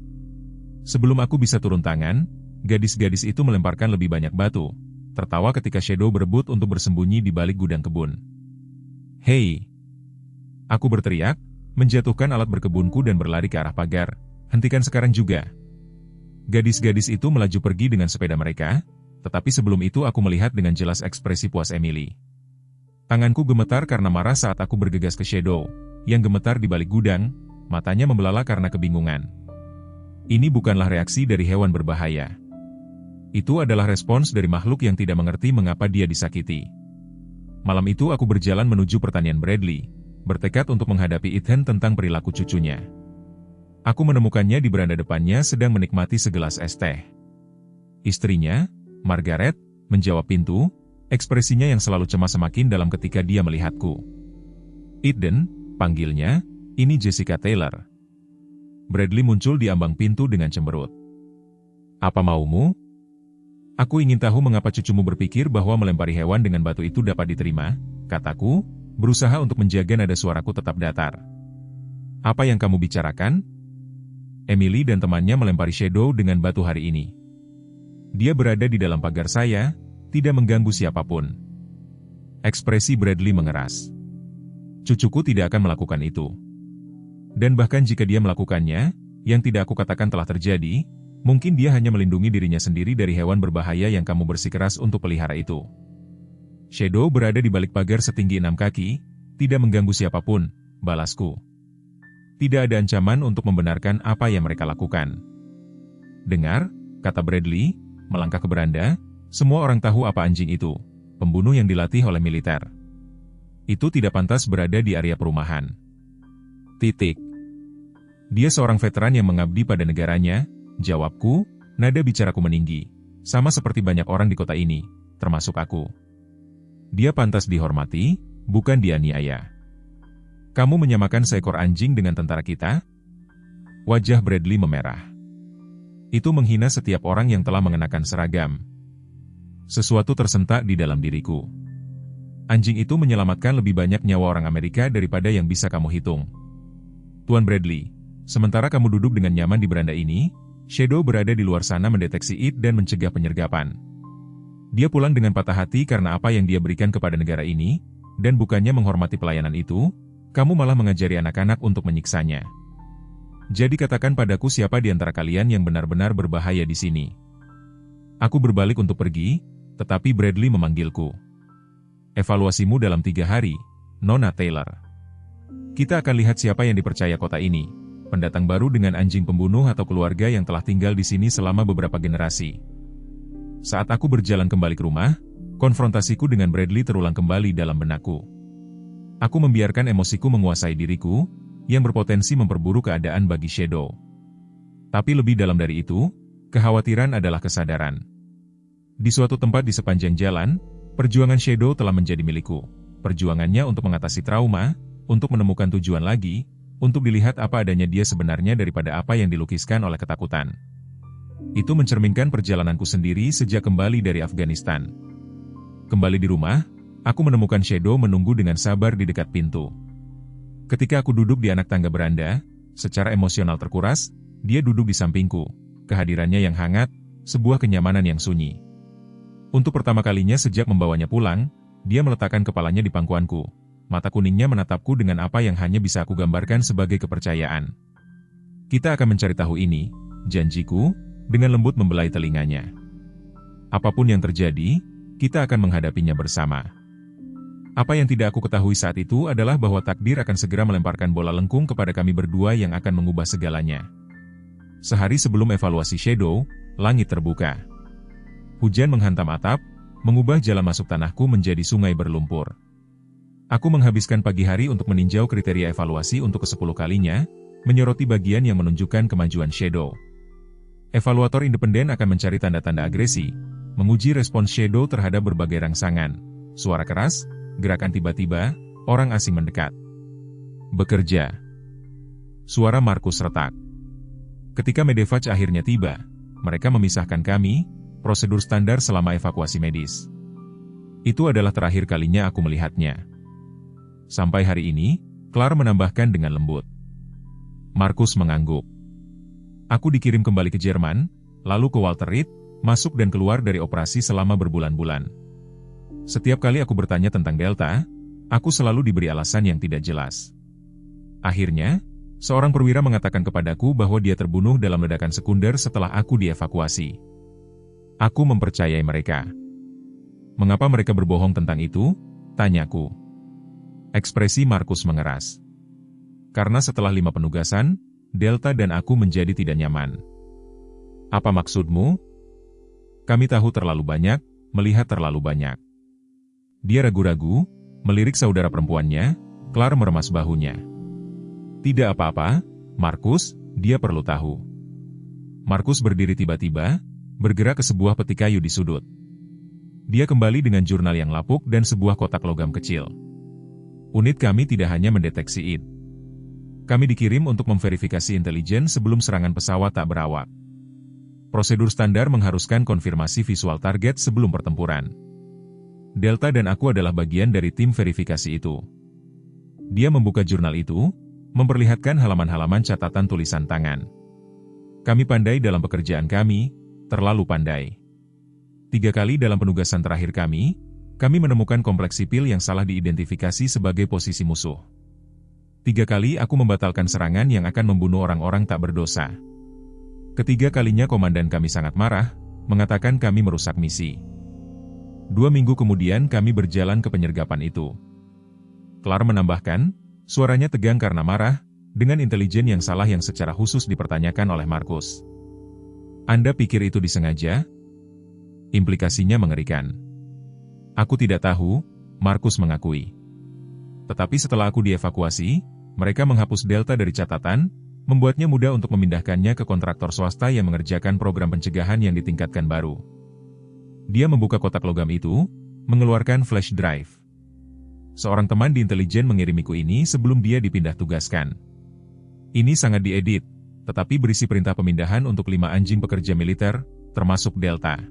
Sebelum aku bisa turun tangan, gadis-gadis itu melemparkan lebih banyak batu, tertawa ketika Shadow berebut untuk bersembunyi di balik gudang kebun. "Hei!" Aku berteriak, menjatuhkan alat berkebunku dan berlari ke arah pagar. "Hentikan sekarang juga!" Gadis-gadis itu melaju pergi dengan sepeda mereka, tetapi sebelum itu aku melihat dengan jelas ekspresi puas Emily. Tanganku gemetar karena marah saat aku bergegas ke Shadow, yang gemetar di balik gudang, matanya membelalak karena kebingungan. Ini bukanlah reaksi dari hewan berbahaya. Itu adalah respons dari makhluk yang tidak mengerti mengapa dia disakiti. Malam itu aku berjalan menuju pertanian Bradley, bertekad untuk menghadapi Ethan tentang perilaku cucunya. Aku menemukannya di beranda depannya sedang menikmati segelas es teh. Istrinya, Margaret, menjawab pintu, ekspresinya yang selalu cemas semakin dalam ketika dia melihatku. "Eden," panggilnya, "ini Jessica Taylor." Bradley muncul di ambang pintu dengan cemberut. "Apa maumu?" "Aku ingin tahu mengapa cucumu berpikir bahwa melempari hewan dengan batu itu dapat diterima," kataku, berusaha untuk menjaga nada suaraku tetap datar. "Apa yang kamu bicarakan?" "Emily dan temannya melempari Shadow dengan batu hari ini. Dia berada di dalam pagar saya, tidak mengganggu siapapun." Ekspresi Bradley mengeras. "Cucuku tidak akan melakukan itu. Dan bahkan jika dia melakukannya, yang tidak aku katakan telah terjadi, mungkin dia hanya melindungi dirinya sendiri dari hewan berbahaya yang kamu bersikeras untuk pelihara itu." "Shadow berada di balik pagar setinggi 6 kaki, tidak mengganggu siapapun," balasku. "Tidak ada ancaman untuk membenarkan apa yang mereka lakukan." "Dengar," kata Bradley, melangkah ke beranda, "semua orang tahu apa anjing itu, pembunuh yang dilatih oleh militer. Itu tidak pantas berada di area perumahan." Titik. Dia seorang veteran yang mengabdi pada negaranya, jawabku, nada bicaraku meninggi. Sama seperti banyak orang di kota ini, termasuk aku. Dia pantas dihormati, bukan dianiaya. Kamu menyamakan seekor anjing dengan tentara kita? Wajah Bradley memerah. Itu menghina setiap orang yang telah mengenakan seragam. Sesuatu tersentak di dalam diriku. Anjing itu menyelamatkan lebih banyak nyawa orang Amerika daripada yang bisa kamu hitung. Tuan Bradley, sementara kamu duduk dengan nyaman di beranda ini, Shadow berada di luar sana mendeteksi IT dan mencegah penyergapan. Dia pulang dengan patah hati karena apa yang dia berikan kepada negara ini, dan bukannya menghormati pelayanan itu, kamu malah mengajari anak-anak untuk menyiksanya. Jadi katakan padaku siapa di antara kalian yang benar-benar berbahaya di sini. Aku berbalik untuk pergi, tetapi Bradley memanggilku. Evaluasimu dalam 3 hari, Nona Taylor. Kita akan lihat siapa yang dipercaya kota ini, pendatang baru dengan anjing pembunuh atau keluarga yang telah tinggal di sini selama beberapa generasi. Saat aku berjalan kembali ke rumah, konfrontasiku dengan Bradley terulang kembali dalam benakku. Aku membiarkan emosiku menguasai diriku, yang berpotensi memperburuk keadaan bagi Shadow. Tapi lebih dalam dari itu, kekhawatiran adalah kesadaran. Di suatu tempat di sepanjang jalan, perjuangan Shadow telah menjadi milikku. Perjuangannya untuk mengatasi trauma, untuk menemukan tujuan lagi, untuk dilihat apa adanya dia sebenarnya daripada apa yang dilukiskan oleh ketakutan. Itu mencerminkan perjalananku sendiri sejak kembali dari Afghanistan. Kembali di rumah, aku menemukan Shadow menunggu dengan sabar di dekat pintu. Ketika aku duduk di anak tangga beranda, secara emosional terkuras, dia duduk di sampingku. Kehadirannya yang hangat, sebuah kenyamanan yang sunyi. Untuk pertama kalinya sejak membawanya pulang, dia meletakkan kepalanya di pangkuanku. Mata kuningnya menatapku dengan apa yang hanya bisa aku gambarkan sebagai kepercayaan. Kita akan mencari tahu ini, janjiku, dengan lembut membelai telinganya. Apapun yang terjadi, kita akan menghadapinya bersama. Apa yang tidak aku ketahui saat itu adalah bahwa takdir akan segera melemparkan bola lengkung kepada kami berdua yang akan mengubah segalanya. Sehari sebelum evaluasi Shadow, langit terbuka. Hujan menghantam atap, mengubah jalan masuk tanahku menjadi sungai berlumpur. Aku menghabiskan pagi hari untuk meninjau kriteria evaluasi untuk ke-10 kalinya, menyoroti bagian yang menunjukkan kemajuan Shadow. Evaluator independen akan mencari tanda-tanda agresi, menguji respons Shadow terhadap berbagai rangsangan, suara keras, gerakan tiba-tiba, orang asing mendekat. Bekerja. Suara Markus retak. Ketika Medevac akhirnya tiba, mereka memisahkan kami, prosedur standar selama evakuasi medis. Itu adalah terakhir kalinya aku melihatnya. Sampai hari ini, Clark menambahkan dengan lembut. Markus mengangguk. Aku dikirim kembali ke Jerman, lalu ke Walter Reed, masuk dan keluar dari operasi selama berbulan-bulan. Setiap kali aku bertanya tentang Delta, aku selalu diberi alasan yang tidak jelas. Akhirnya, seorang perwira mengatakan kepadaku bahwa dia terbunuh dalam ledakan sekunder setelah aku dievakuasi. Aku mempercayai mereka. Mengapa mereka berbohong tentang itu? Tanyaku. Ekspresi Markus mengeras. Karena setelah 5 penugasan, Delta dan aku menjadi tidak nyaman. Apa maksudmu? Kami tahu terlalu banyak, melihat terlalu banyak. Dia ragu-ragu, melirik saudara perempuannya, Clark meremas bahunya. Tidak apa-apa, Markus, dia perlu tahu. Markus berdiri tiba-tiba, bergerak ke sebuah peti kayu di sudut. Dia kembali dengan jurnal yang lapuk dan sebuah kotak logam kecil. Unit kami tidak hanya mendeteksi IT. Kami dikirim untuk memverifikasi intelijen sebelum serangan pesawat tak berawak. Prosedur standar mengharuskan konfirmasi visual target sebelum pertempuran. Delta dan aku adalah bagian dari tim verifikasi itu. Dia membuka jurnal itu, memperlihatkan halaman-halaman catatan tulisan tangan. Kami pandai dalam pekerjaan kami, terlalu pandai. 3 kali dalam penugasan terakhir kami menemukan kompleks sipil yang salah diidentifikasi sebagai posisi musuh. 3 kali aku membatalkan serangan yang akan membunuh orang-orang tak berdosa. Ketiga kalinya komandan kami sangat marah, mengatakan kami merusak misi. 2 minggu kemudian kami berjalan ke penyergapan itu. Clark menambahkan, suaranya tegang karena marah, dengan intelijen yang salah yang secara khusus dipertanyakan oleh Markus. Anda pikir itu disengaja? Implikasinya mengerikan. Aku tidak tahu, Markus mengakui. Tetapi setelah aku dievakuasi, Mereka menghapus Delta dari catatan, membuatnya mudah untuk memindahkannya ke kontraktor swasta yang mengerjakan program pencegahan yang ditingkatkan baru. Dia membuka kotak logam itu, mengeluarkan flash drive. Seorang teman di intelijen mengirimiku ini sebelum dia dipindah tugaskan. Ini sangat diedit, tetapi berisi perintah pemindahan untuk 5 anjing pekerja militer, termasuk Delta.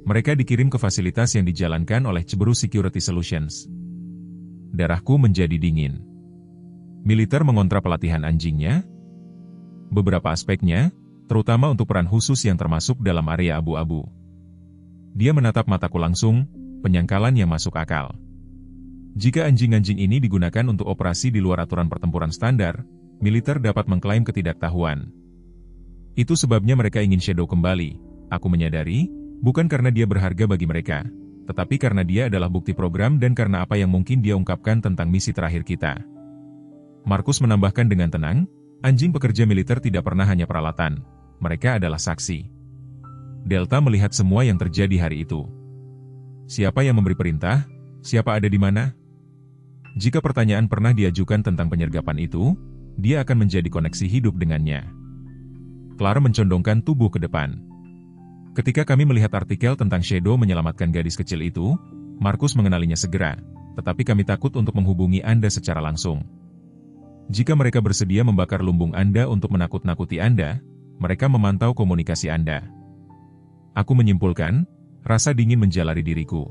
Mereka dikirim ke fasilitas yang dijalankan oleh Ceberu Security Solutions. Darahku menjadi dingin. Militer mengontra pelatihan anjingnya. Beberapa aspeknya, terutama untuk peran khusus yang termasuk dalam area abu-abu. Dia menatap mataku langsung, penyangkalan yang masuk akal. Jika anjing-anjing ini digunakan untuk operasi di luar aturan pertempuran standar, militer dapat mengklaim ketidaktahuan. Itu sebabnya mereka ingin Shadow kembali. Aku menyadari, bukan karena dia berharga bagi mereka, tetapi karena dia adalah bukti program dan karena apa yang mungkin dia ungkapkan tentang misi terakhir kita. Markus menambahkan dengan tenang, anjing pekerja militer tidak pernah hanya peralatan, mereka adalah saksi. Delta melihat semua yang terjadi hari itu. Siapa yang memberi perintah? Siapa ada di mana? Jika pertanyaan pernah diajukan tentang penyergapan itu, dia akan menjadi koneksi hidup dengannya. Clara mencondongkan tubuh ke depan. Ketika kami melihat artikel tentang Shadow menyelamatkan gadis kecil itu, Markus mengenalinya segera, tetapi kami takut untuk menghubungi Anda secara langsung. Jika mereka bersedia membakar lumbung Anda untuk menakut-nakuti Anda, mereka memantau komunikasi Anda. Aku menyimpulkan, rasa dingin menjalari diriku.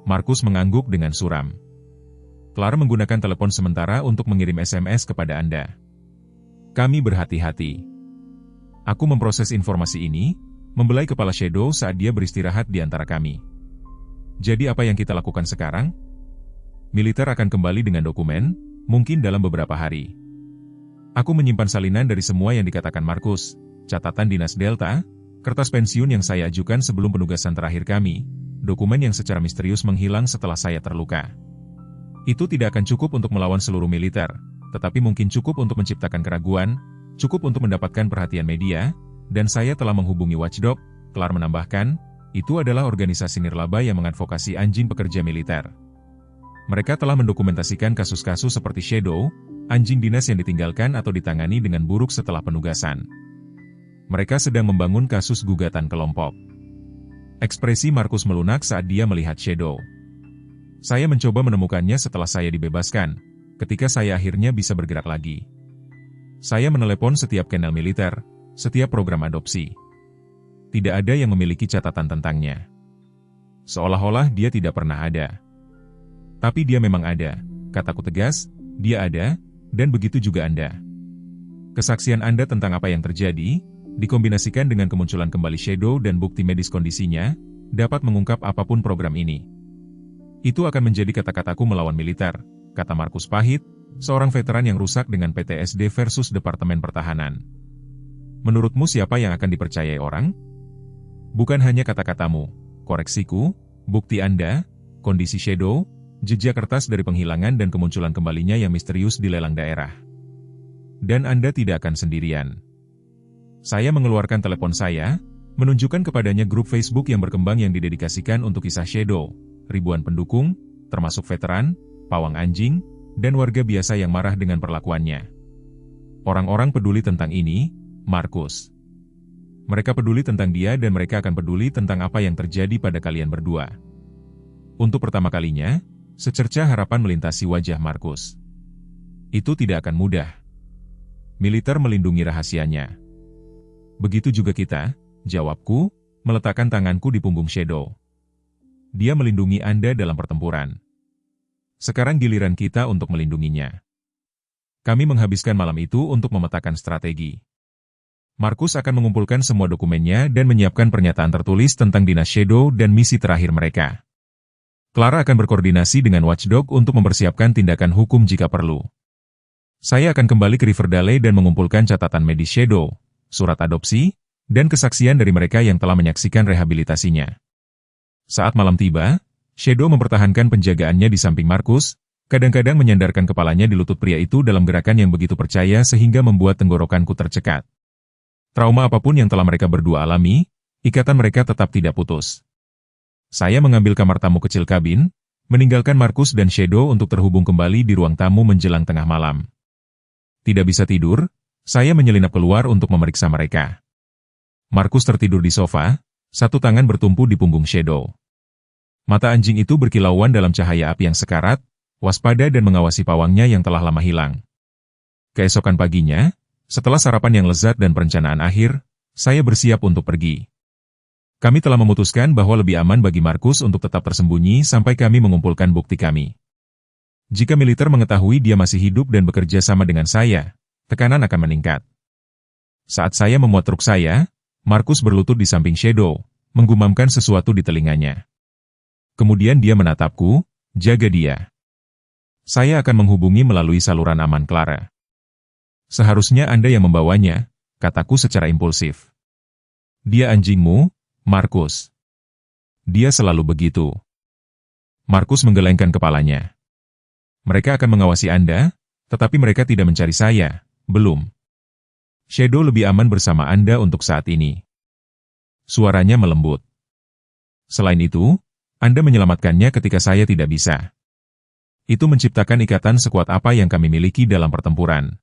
Markus mengangguk dengan suram. Clara menggunakan telepon sementara untuk mengirim SMS kepada Anda. Kami berhati-hati. Aku memproses informasi ini, membelai kepala Shadow saat dia beristirahat di antara kami. Jadi apa yang kita lakukan sekarang? Militer akan kembali dengan dokumen, mungkin dalam beberapa hari. Aku menyimpan salinan dari semua yang dikatakan Markus, catatan dinas Delta, kertas pensiun yang saya ajukan sebelum penugasan terakhir kami, dokumen yang secara misterius menghilang setelah saya terluka. Itu tidak akan cukup untuk melawan seluruh militer, tetapi mungkin cukup untuk menciptakan keraguan, cukup untuk mendapatkan perhatian media, dan saya telah menghubungi Watchdog. Clara menambahkan, itu adalah organisasi nirlaba yang mengadvokasi anjing pekerja militer. Mereka telah mendokumentasikan kasus-kasus seperti Shadow, anjing dinas yang ditinggalkan atau ditangani dengan buruk setelah penugasan. Mereka sedang membangun kasus gugatan kelompok. Ekspresi Markus melunak saat dia melihat Shadow. Saya mencoba menemukannya setelah saya dibebaskan, ketika saya akhirnya bisa bergerak lagi. Saya menelepon setiap kanal militer, setiap program adopsi. Tidak ada yang memiliki catatan tentangnya. Seolah-olah dia tidak pernah ada. Tapi dia memang ada, kataku tegas, dia ada, dan begitu juga Anda. Kesaksian Anda tentang apa yang terjadi, dikombinasikan dengan kemunculan kembali Shadow dan bukti medis kondisinya, dapat mengungkap apapun program ini. Itu akan menjadi kata-kataku melawan militer, kata Markus pahit, seorang veteran yang rusak dengan PTSD versus Departemen Pertahanan. Menurutmu siapa yang akan dipercayai orang? Bukan hanya kata-katamu, koreksiku, bukti Anda, kondisi Shadow, jejak kertas dari penghilangan dan kemunculan kembalinya yang misterius di lelang daerah. Dan Anda tidak akan sendirian. Saya mengeluarkan telepon saya, menunjukkan kepadanya grup Facebook yang berkembang yang didedikasikan untuk kisah Shadow, ribuan pendukung, termasuk veteran, pawang anjing, dan warga biasa yang marah dengan perlakuannya. Orang-orang peduli tentang ini, Markus. Mereka peduli tentang dia dan mereka akan peduli tentang apa yang terjadi pada kalian berdua. Untuk pertama kalinya, secercah harapan melintasi wajah Markus. Itu tidak akan mudah. Militer melindungi rahasianya. Begitu juga kita, jawabku, meletakkan tanganku di punggung Shadow. Dia melindungi Anda dalam pertempuran. Sekarang giliran kita untuk melindunginya. Kami menghabiskan malam itu untuk memetakan strategi. Markus akan mengumpulkan semua dokumennya dan menyiapkan pernyataan tertulis tentang dinas Shadow dan misi terakhir mereka. Clara akan berkoordinasi dengan Watchdog untuk mempersiapkan tindakan hukum jika perlu. Saya akan kembali ke Riverdale dan mengumpulkan catatan medis Shadow, surat adopsi, dan kesaksian dari mereka yang telah menyaksikan rehabilitasinya. Saat malam tiba, Shadow mempertahankan penjagaannya di samping Markus, kadang-kadang menyandarkan kepalanya di lutut pria itu dalam gerakan yang begitu percaya sehingga membuat tenggorokanku tercekat. Trauma apapun yang telah mereka berdua alami, ikatan mereka tetap tidak putus. Saya mengambil kamar tamu kecil kabin, meninggalkan Markus dan Shadow untuk terhubung kembali di ruang tamu menjelang tengah malam. Tidak bisa tidur, saya menyelinap keluar untuk memeriksa mereka. Markus tertidur di sofa, satu tangan bertumpu di punggung Shadow. Mata anjing itu berkilauan dalam cahaya api yang sekarat, waspada dan mengawasi pawangnya yang telah lama hilang. Keesokan paginya, setelah sarapan yang lezat dan perencanaan akhir, saya bersiap untuk pergi. Kami telah memutuskan bahwa lebih aman bagi Markus untuk tetap tersembunyi sampai kami mengumpulkan bukti kami. Jika militer mengetahui dia masih hidup dan bekerja sama dengan saya, tekanan akan meningkat. Saat saya memuat truk saya, Markus berlutut di samping Shadow, menggumamkan sesuatu di telinganya. Kemudian dia menatapku, jaga dia. Saya akan menghubungi melalui saluran aman Clara. Seharusnya Anda yang membawanya, kataku secara impulsif. Dia anjingmu, Markus. Dia selalu begitu. Markus menggelengkan kepalanya. Mereka akan mengawasi Anda, tetapi mereka tidak mencari saya, belum. Shadow lebih aman bersama Anda untuk saat ini. Suaranya melembut. Selain itu, Anda menyelamatkannya ketika saya tidak bisa. Itu menciptakan ikatan sekuat apa yang kami miliki dalam pertempuran.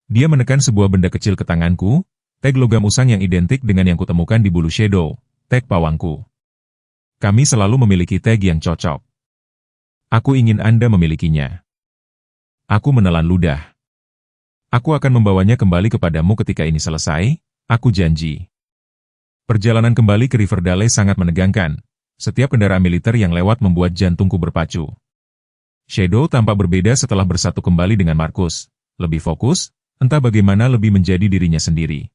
Dia menekan sebuah benda kecil ke tanganku, tag logam usang yang identik dengan yang kutemukan di bulu Shadow, tag pawangku. Kami selalu memiliki tag yang cocok. Aku ingin Anda memilikinya. Aku menelan ludah. Aku akan membawanya kembali kepadamu ketika ini selesai, aku janji. Perjalanan kembali ke Riverdale sangat menegangkan. Setiap kendaraan militer yang lewat membuat jantungku berpacu. Shadow tampak berbeda setelah bersatu kembali dengan Markus. Lebih fokus, entah bagaimana lebih menjadi dirinya sendiri.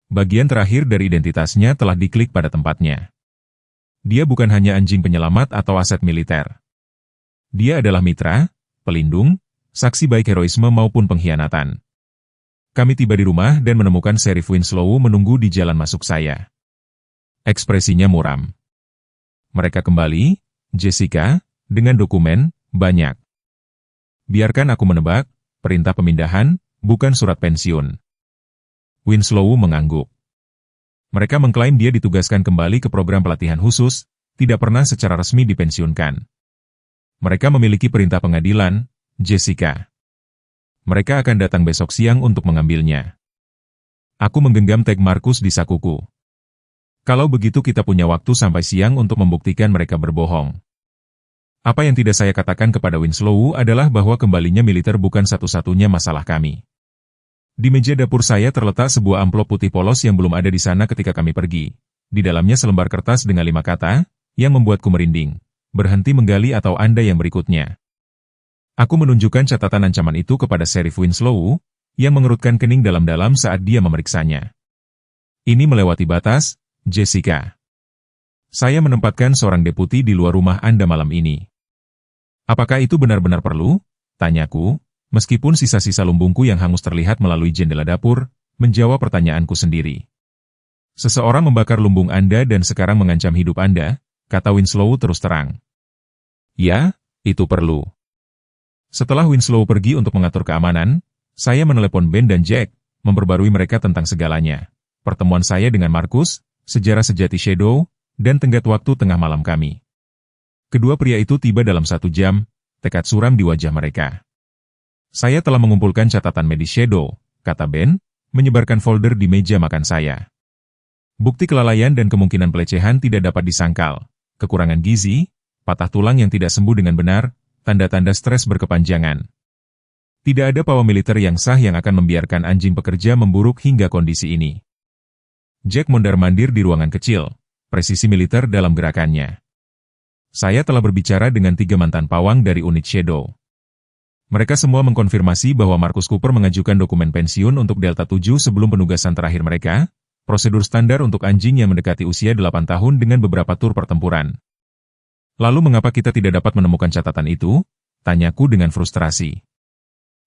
Bagian terakhir dari identitasnya telah diklik pada tempatnya. Dia bukan hanya anjing penyelamat atau aset militer. Dia adalah mitra, pelindung, saksi baik heroisme maupun pengkhianatan. Kami tiba di rumah dan menemukan Sheriff Winslow menunggu di jalan masuk saya. Ekspresinya muram. Mereka kembali, Jessica, dengan dokumen, banyak. Biarkan aku menebak, perintah pemindahan, bukan surat pensiun. Winslow mengangguk. Mereka mengklaim dia ditugaskan kembali ke program pelatihan khusus, tidak pernah secara resmi dipensiunkan. Mereka memiliki perintah pengadilan, Jessica. Mereka akan datang besok siang untuk mengambilnya. Aku menggenggam tag Markus di sakuku. Kalau begitu kita punya waktu sampai siang untuk membuktikan mereka berbohong. Apa yang tidak saya katakan kepada Winslow adalah bahwa kembalinya militer bukan satu-satunya masalah kami. Di meja dapur saya terletak sebuah amplop putih polos yang belum ada di sana ketika kami pergi. Di dalamnya selembar kertas dengan 5 kata, yang membuatku merinding. Berhenti menggali atau Anda yang berikutnya. Aku menunjukkan catatan ancaman itu kepada Sheriff Winslow, yang mengerutkan kening dalam-dalam saat dia memeriksanya. Ini melewati batas, Jessica. Saya menempatkan seorang deputi di luar rumah Anda malam ini. Apakah itu benar-benar perlu? Tanyaku, meskipun sisa-sisa lumbungku yang hangus terlihat melalui jendela dapur, menjawab pertanyaanku sendiri. Seseorang membakar lumbung Anda dan sekarang mengancam hidup Anda, kata Winslow terus terang. Ya, itu perlu. Setelah Winslow pergi untuk mengatur keamanan, saya menelepon Ben dan Jack, memperbarui mereka tentang segalanya. Pertemuan saya dengan Markus, sejarah sejati Shadow, dan tenggat waktu tengah malam kami. Kedua pria itu tiba dalam 1 jam, tekad suram di wajah mereka. Saya telah mengumpulkan catatan medis Shadow, kata Ben, menyebarkan folder di meja makan saya. Bukti kelalaian dan kemungkinan pelecehan tidak dapat disangkal. Kekurangan gizi, patah tulang yang tidak sembuh dengan benar, tanda-tanda stres berkepanjangan. Tidak ada pawa militer yang sah yang akan membiarkan anjing pekerja memburuk hingga kondisi ini. Jack mondar-mandir di ruangan kecil, presisi militer dalam gerakannya. Saya telah berbicara dengan 3 mantan pawang dari unit Shadow. Mereka semua mengkonfirmasi bahwa Markus Cooper mengajukan dokumen pensiun untuk Delta 7 sebelum penugasan terakhir mereka, prosedur standar untuk anjing yang mendekati usia 8 tahun dengan beberapa tur pertempuran. Lalu mengapa kita tidak dapat menemukan catatan itu? Tanyaku dengan frustrasi.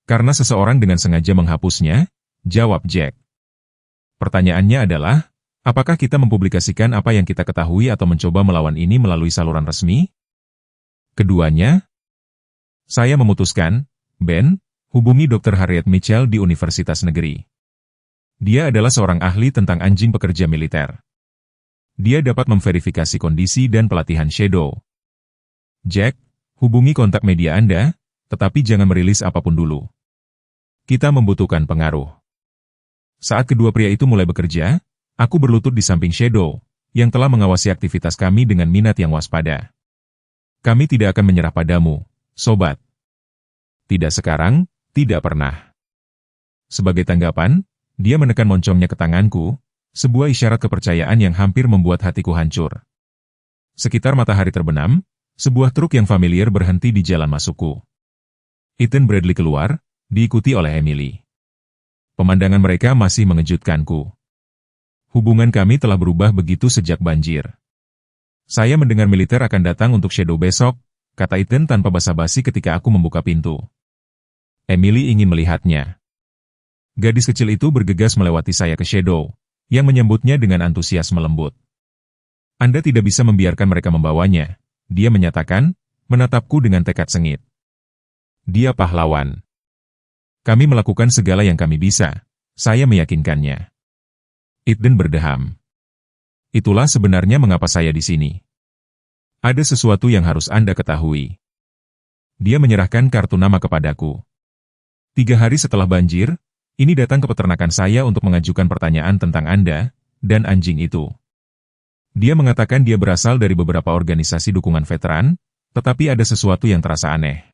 Karena seseorang dengan sengaja menghapusnya, jawab Jack. Pertanyaannya adalah, apakah kita mempublikasikan apa yang kita ketahui atau mencoba melawan ini melalui saluran resmi? Keduanya. Saya memutuskan, Ben, hubungi Dr. Harriet Mitchell di Universitas Negeri. Dia adalah seorang ahli tentang anjing pekerja militer. Dia dapat memverifikasi kondisi dan pelatihan Shadow. Jack, hubungi kontak media Anda, tetapi jangan merilis apapun dulu. Kita membutuhkan pengaruh. Saat kedua pria itu mulai bekerja, aku berlutut di samping Shadow, yang telah mengawasi aktivitas kami dengan minat yang waspada. Kami tidak akan menyerah padamu, sobat. Tidak sekarang, tidak pernah. Sebagai tanggapan, dia menekan moncongnya ke tanganku, sebuah isyarat kepercayaan yang hampir membuat hatiku hancur. Sekitar matahari terbenam, sebuah truk yang familiar berhenti di jalan masukku. Ethan Bradley keluar, diikuti oleh Emily. Pemandangan mereka masih mengejutkanku. Hubungan kami telah berubah begitu sejak banjir. Saya mendengar militer akan datang untuk Shadow besok, kata Ethan tanpa basa-basi ketika aku membuka pintu. Emily ingin melihatnya. Gadis kecil itu bergegas melewati saya ke Shadow, yang menyambutnya dengan antusiasme lembut. Anda tidak bisa membiarkan mereka membawanya, dia menyatakan, menatapku dengan tekad sengit. Dia pahlawan. Kami melakukan segala yang kami bisa, saya meyakinkannya. Ethan berdeham. Itulah sebenarnya mengapa saya di sini. Ada sesuatu yang harus Anda ketahui. Dia menyerahkan kartu nama kepadaku. 3 hari setelah banjir, ini datang ke peternakan saya untuk mengajukan pertanyaan tentang Anda dan anjing itu. Dia mengatakan dia berasal dari beberapa organisasi dukungan veteran, tetapi ada sesuatu yang terasa aneh.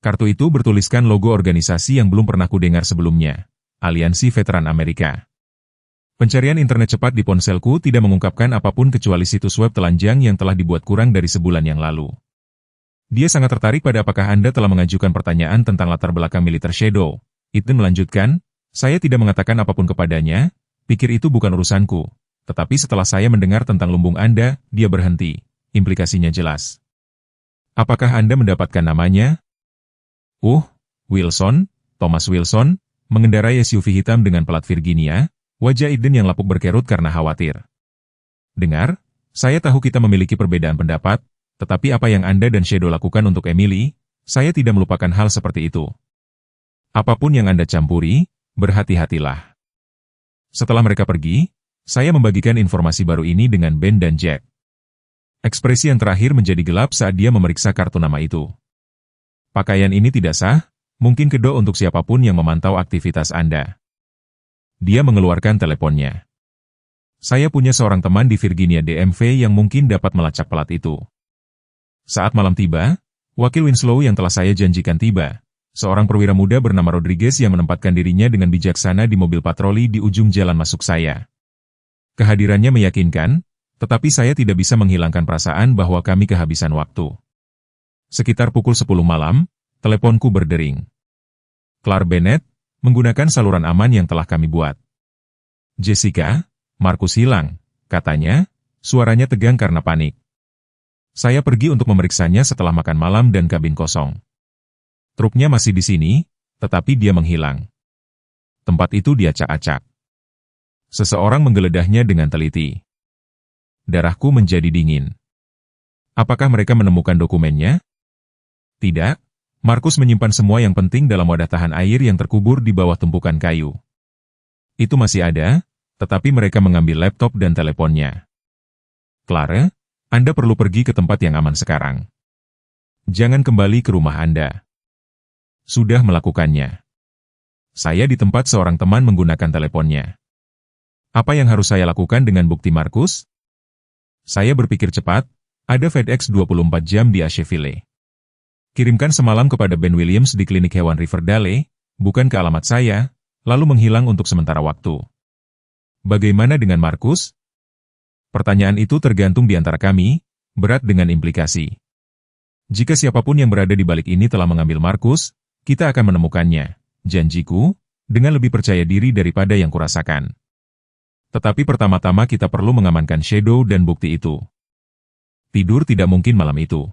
Kartu itu bertuliskan logo organisasi yang belum pernah kudengar sebelumnya, Aliansi Veteran Amerika. Pencarian internet cepat di ponselku tidak mengungkapkan apapun kecuali situs web telanjang yang telah dibuat kurang dari sebulan yang lalu. Dia sangat tertarik pada apakah Anda telah mengajukan pertanyaan tentang latar belakang militer Shadow. Ethan melanjutkan, saya tidak mengatakan apapun kepadanya, pikir itu bukan urusanku. Tetapi setelah saya mendengar tentang lumbung Anda, dia berhenti. Implikasinya jelas. Apakah Anda mendapatkan namanya? Wilson, Thomas Wilson, mengendarai SUV hitam dengan plat Virginia. Wajah Ethan yang lapuk berkerut karena khawatir. Dengar, saya tahu kita memiliki perbedaan pendapat, tetapi apa yang Anda dan Shadow lakukan untuk Emily, saya tidak melupakan hal seperti itu. Apapun yang Anda campuri, berhati-hatilah. Setelah mereka pergi, saya membagikan informasi baru ini dengan Ben dan Jack. Ekspresi yang terakhir menjadi gelap saat dia memeriksa kartu nama itu. Pakaian ini tidak sah, mungkin kedok untuk siapapun yang memantau aktivitas Anda. Dia mengeluarkan teleponnya. Saya punya seorang teman di Virginia DMV yang mungkin dapat melacak plat itu. Saat malam tiba, wakil Winslow yang telah saya janjikan tiba. Seorang perwira muda bernama Rodriguez yang menempatkan dirinya dengan bijaksana di mobil patroli di ujung jalan masuk saya. Kehadirannya meyakinkan, tetapi saya tidak bisa menghilangkan perasaan bahwa kami kehabisan waktu. Sekitar pukul 10 malam, teleponku berdering. Clark Bennett, menggunakan saluran aman yang telah kami buat. Jessica, Markus hilang, katanya, suaranya tegang karena panik. Saya pergi untuk memeriksanya setelah makan malam dan kabin kosong. Truknya masih di sini, tetapi dia menghilang. Tempat itu diacak-acak. Seseorang menggeledahnya dengan teliti. Darahku menjadi dingin. Apakah mereka menemukan dokumennya? Tidak. Markus menyimpan semua yang penting dalam wadah tahan air yang terkubur di bawah tumpukan kayu. Itu masih ada, tetapi mereka mengambil laptop dan teleponnya. Clara, Anda perlu pergi ke tempat yang aman sekarang. Jangan kembali ke rumah Anda. Sudah melakukannya. Saya di tempat seorang teman menggunakan teleponnya. Apa yang harus saya lakukan dengan bukti Markus? Saya berpikir cepat, ada FedEx 24 jam di Asheville. Kirimkan semalam kepada Ben Williams di klinik hewan Riverdale, bukan ke alamat saya, lalu menghilang untuk sementara waktu. Bagaimana dengan Markus? Pertanyaan itu tergantung di antara kami, berat dengan implikasi. Jika siapapun yang berada di balik ini telah mengambil Markus, kita akan menemukannya, janjiku, dengan lebih percaya diri daripada yang kurasakan. Tetapi pertama-tama kita perlu mengamankan Shadow dan bukti itu. Tidur tidak mungkin malam itu.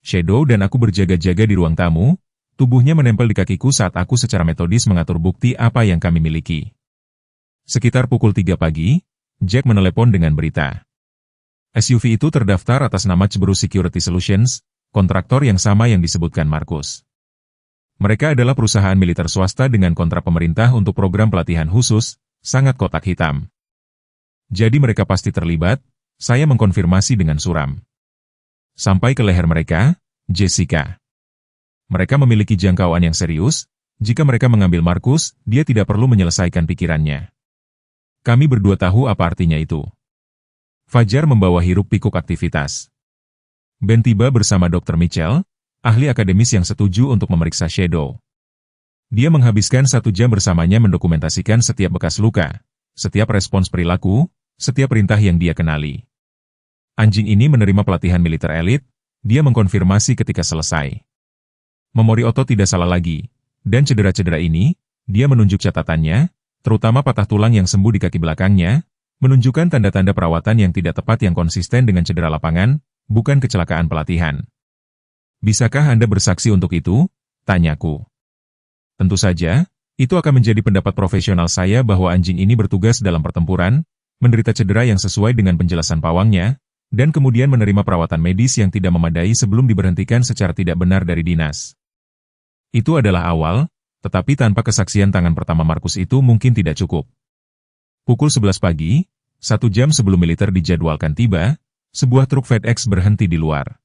Shadow dan aku berjaga-jaga di ruang tamu, tubuhnya menempel di kakiku saat aku secara metodis mengatur bukti apa yang kami miliki. Sekitar pukul 3 pagi, Jack menelepon dengan berita. SUV itu terdaftar atas nama Cerberus Security Solutions, kontraktor yang sama yang disebutkan Markus. Mereka adalah perusahaan militer swasta dengan kontrak pemerintah untuk program pelatihan khusus, sangat kotak hitam. Jadi mereka pasti terlibat, saya mengkonfirmasi dengan suram. sampai ke leher mereka, Jessica. Mereka memiliki jangkauan yang serius. Jika mereka mengambil Markus, dia tidak perlu menyelesaikan pikirannya. Kami berdua tahu apa artinya itu. Fajar membawa hiruk-pikuk aktivitas. Ben tiba bersama Dr. Mitchell, ahli akademis yang setuju untuk memeriksa Shadow. Dia menghabiskan 1 jam bersamanya mendokumentasikan setiap bekas luka, setiap respons perilaku, setiap perintah yang dia kenali. Anjing ini menerima pelatihan militer elit, dia mengkonfirmasi ketika selesai. Memori otot tidak salah lagi, dan cedera-cedera ini, dia menunjuk catatannya, terutama patah tulang yang sembuh di kaki belakangnya, menunjukkan tanda-tanda perawatan yang tidak tepat yang konsisten dengan cedera lapangan, bukan kecelakaan pelatihan. Bisakah Anda bersaksi untuk itu? Tanyaku. Tentu saja, itu akan menjadi pendapat profesional saya bahwa anjing ini bertugas dalam pertempuran, menderita cedera yang sesuai dengan penjelasan pawangnya, dan kemudian menerima perawatan medis yang tidak memadai sebelum diberhentikan secara tidak benar dari dinas. Itu adalah awal, tetapi tanpa kesaksian tangan pertama Markus itu mungkin tidak cukup. Pukul 11 pagi, 1 jam sebelum militer dijadwalkan tiba, sebuah truk FedEx berhenti di luar.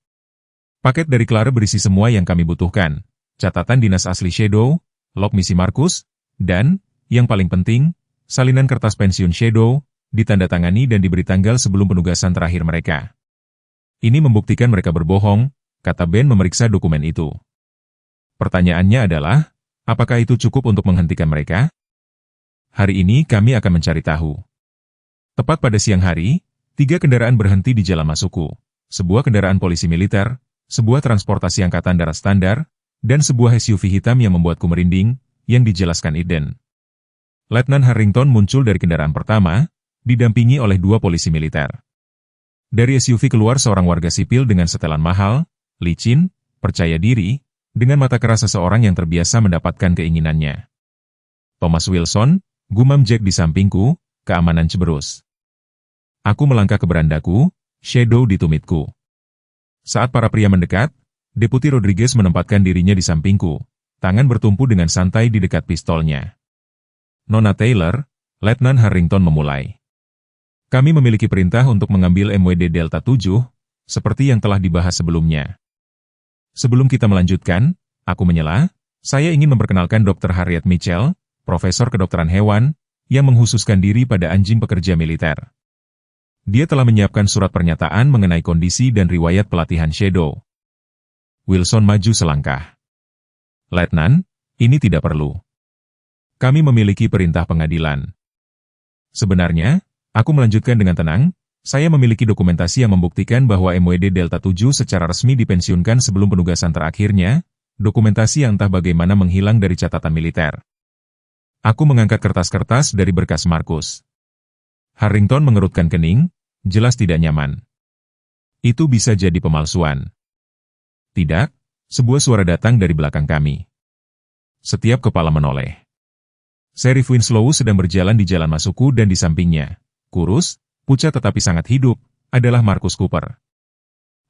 Paket dari Clara berisi semua yang kami butuhkan, catatan dinas asli Shadow, log misi Markus, dan, yang paling penting, salinan kertas pensiun Shadow, ditandatangani dan diberi tanggal sebelum penugasan terakhir mereka. Ini membuktikan mereka berbohong, kata Ben memeriksa dokumen itu. Pertanyaannya adalah, apakah itu cukup untuk menghentikan mereka? Hari ini kami akan mencari tahu. Tepat pada siang hari, 3 kendaraan berhenti di jalan masukku. Sebuah kendaraan polisi militer, sebuah transportasi angkatan darat standar, dan sebuah SUV hitam yang membuatku merinding, yang dijelaskan Eden. Letnan Harrington muncul dari kendaraan pertama, didampingi oleh 2 polisi militer. Dari SUV keluar seorang warga sipil dengan setelan mahal, licin, percaya diri, dengan mata keras seseorang yang terbiasa mendapatkan keinginannya. Thomas Wilson, gumam Jack di sampingku, keamanan Ceberus. Aku melangkah ke berandaku, Shadow di tumitku. Saat para pria mendekat, Deputi Rodriguez menempatkan dirinya di sampingku, tangan bertumpu dengan santai di dekat pistolnya. Nona Taylor, Letnan Harrington memulai. Kami memiliki perintah untuk mengambil MWD Delta 7, seperti yang telah dibahas sebelumnya. Sebelum kita melanjutkan, aku menyela, saya ingin memperkenalkan Dr. Harriet Mitchell, Profesor Kedokteran Hewan, yang menghususkan diri pada anjing pekerja militer. Dia telah menyiapkan surat pernyataan mengenai kondisi dan riwayat pelatihan Shadow. Wilson maju selangkah. Letnan, ini tidak perlu. Kami memiliki perintah pengadilan. Sebenarnya, aku melanjutkan dengan tenang, saya memiliki dokumentasi yang membuktikan bahwa MWD Delta 7 secara resmi dipensiunkan sebelum penugasan terakhirnya, dokumentasi yang entah bagaimana menghilang dari catatan militer. Aku mengangkat kertas-kertas dari berkas Markus. Harrington mengerutkan kening, jelas tidak nyaman. Itu bisa jadi pemalsuan. Tidak, sebuah suara datang dari belakang kami. Setiap kepala menoleh. Sheriff Winslow sedang berjalan di jalan masukku dan di sampingnya. Kurus, pucat tetapi sangat hidup, adalah Markus Cooper.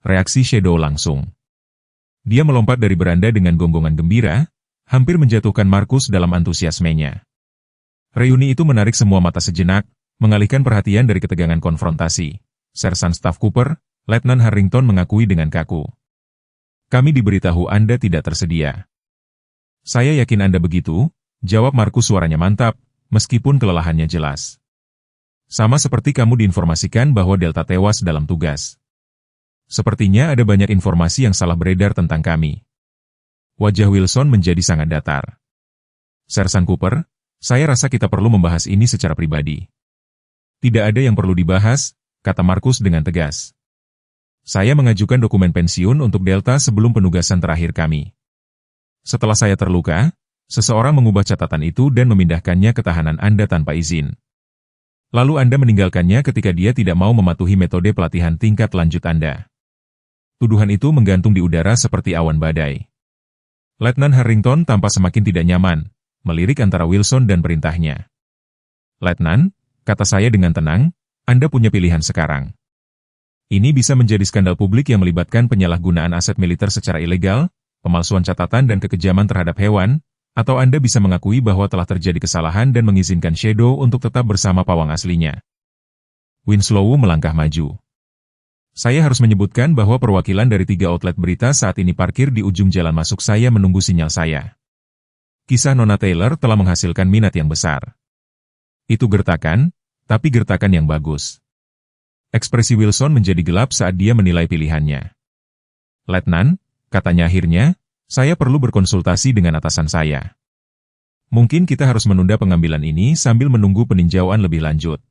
Reaksi Shadow langsung. Dia melompat dari beranda dengan gonggongan gembira, hampir menjatuhkan Markus dalam antusiasmenya. Reuni itu menarik semua mata sejenak, mengalihkan perhatian dari ketegangan konfrontasi. Sersan Staf Cooper, Letnan Harrington mengakui dengan kaku. Kami diberitahu Anda tidak tersedia. Saya yakin Anda begitu, jawab Markus suaranya mantap, meskipun kelelahannya jelas. Sama seperti kamu diinformasikan bahwa Delta tewas dalam tugas. Sepertinya ada banyak informasi yang salah beredar tentang kami. Wajah Wilson menjadi sangat datar. Sersan Cooper, saya rasa kita perlu membahas ini secara pribadi. Tidak ada yang perlu dibahas, kata Markus dengan tegas. Saya mengajukan dokumen pensiun untuk Delta sebelum penugasan terakhir kami. Setelah saya terluka, seseorang mengubah catatan itu dan memindahkannya ke tahanan Anda tanpa izin. Lalu Anda meninggalkannya ketika dia tidak mau mematuhi metode pelatihan tingkat lanjut Anda. Tuduhan itu menggantung di udara seperti awan badai. Letnan Harrington tampak semakin tidak nyaman, melirik antara Wilson dan perintahnya. Letnan, kata saya dengan tenang, Anda punya pilihan sekarang. Ini bisa menjadi skandal publik yang melibatkan penyalahgunaan aset militer secara ilegal, pemalsuan catatan dan kekejaman terhadap hewan, atau Anda bisa mengakui bahwa telah terjadi kesalahan dan mengizinkan Shadow untuk tetap bersama pawang aslinya. Winslow melangkah maju. Saya harus menyebutkan bahwa perwakilan dari 3 outlet berita saat ini parkir di ujung jalan masuk saya menunggu sinyal saya. Kisah Nona Taylor telah menghasilkan minat yang besar. Itu gertakan, tapi gertakan yang bagus. Ekspresi Wilson menjadi gelap saat dia menilai pilihannya. "Letnan," katanya akhirnya, "saya perlu berkonsultasi dengan atasan saya. Mungkin kita harus menunda pengambilan ini sambil menunggu peninjauan lebih lanjut."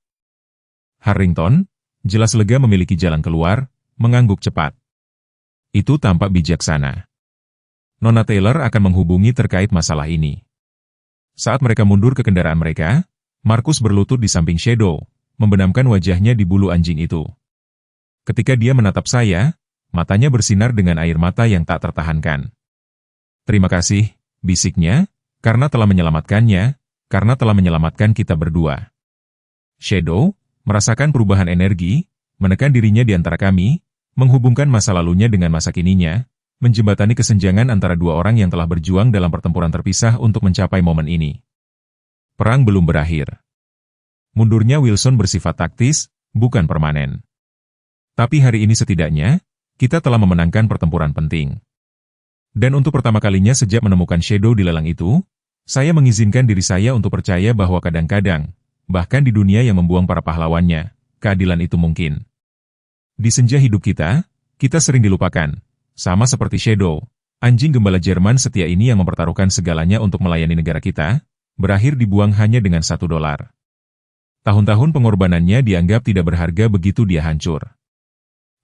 Harrington, jelas lega memiliki jalan keluar, mengangguk cepat. Itu tampak bijaksana. Nona Taylor akan menghubungi terkait masalah ini. Saat mereka mundur ke kendaraan mereka, Markus berlutut di samping Shadow, membenamkan wajahnya di bulu anjing itu. Ketika dia menatap saya, matanya bersinar dengan air mata yang tak tertahankan. "Terima kasih," bisiknya, "karena telah menyelamatkannya, karena telah menyelamatkan kita berdua." Shadow merasakan perubahan energi, menekan dirinya di antara kami, menghubungkan masa lalunya dengan masa kininya, menjembatani kesenjangan antara 2 orang yang telah berjuang dalam pertempuran terpisah untuk mencapai momen ini. Perang belum berakhir. Mundurnya Wilson bersifat taktis, bukan permanen. Tapi hari ini setidaknya, kita telah memenangkan pertempuran penting. Dan untuk pertama kalinya sejak menemukan Shadow di lelang itu, saya mengizinkan diri saya untuk percaya bahwa kadang-kadang, bahkan di dunia yang membuang para pahlawannya, keadilan itu mungkin. Di senja hidup kita sering dilupakan. Sama seperti Shadow, anjing gembala Jerman setia ini yang mempertaruhkan segalanya untuk melayani negara kita, berakhir dibuang hanya dengan $1. Tahun-tahun pengorbanannya dianggap tidak berharga begitu dia hancur.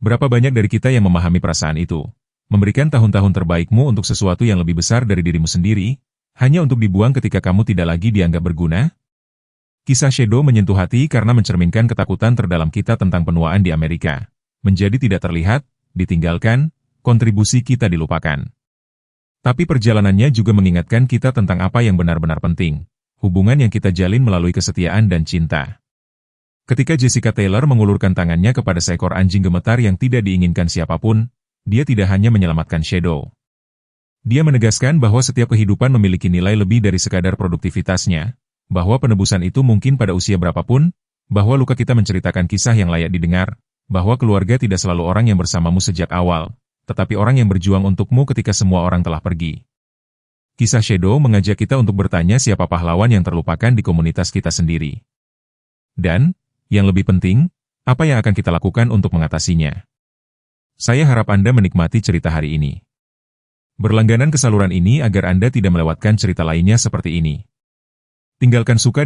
Berapa banyak dari kita yang memahami perasaan itu, memberikan tahun-tahun terbaikmu untuk sesuatu yang lebih besar dari dirimu sendiri, hanya untuk dibuang ketika kamu tidak lagi dianggap berguna? Kisah Shadow menyentuh hati karena mencerminkan ketakutan terdalam kita tentang penuaan di Amerika. Menjadi tidak terlihat, ditinggalkan, kontribusi kita dilupakan. Tapi perjalanannya juga mengingatkan kita tentang apa yang benar-benar penting, hubungan yang kita jalin melalui kesetiaan dan cinta. Ketika Jessica Taylor mengulurkan tangannya kepada seekor anjing gemetar yang tidak diinginkan siapapun, dia tidak hanya menyelamatkan Shadow. Dia menegaskan bahwa setiap kehidupan memiliki nilai lebih dari sekadar produktivitasnya, bahwa penebusan itu mungkin pada usia berapapun, bahwa luka kita menceritakan kisah yang layak didengar, bahwa keluarga tidak selalu orang yang bersamamu sejak awal, tetapi orang yang berjuang untukmu ketika semua orang telah pergi. Kisah Shadow mengajak kita untuk bertanya siapa pahlawan yang terlupakan di komunitas kita sendiri. Dan, yang lebih penting, apa yang akan kita lakukan untuk mengatasinya. Saya harap Anda menikmati cerita hari ini. Berlangganan ke saluran ini agar Anda tidak melewatkan cerita lainnya seperti ini. Tinggalkan suka dan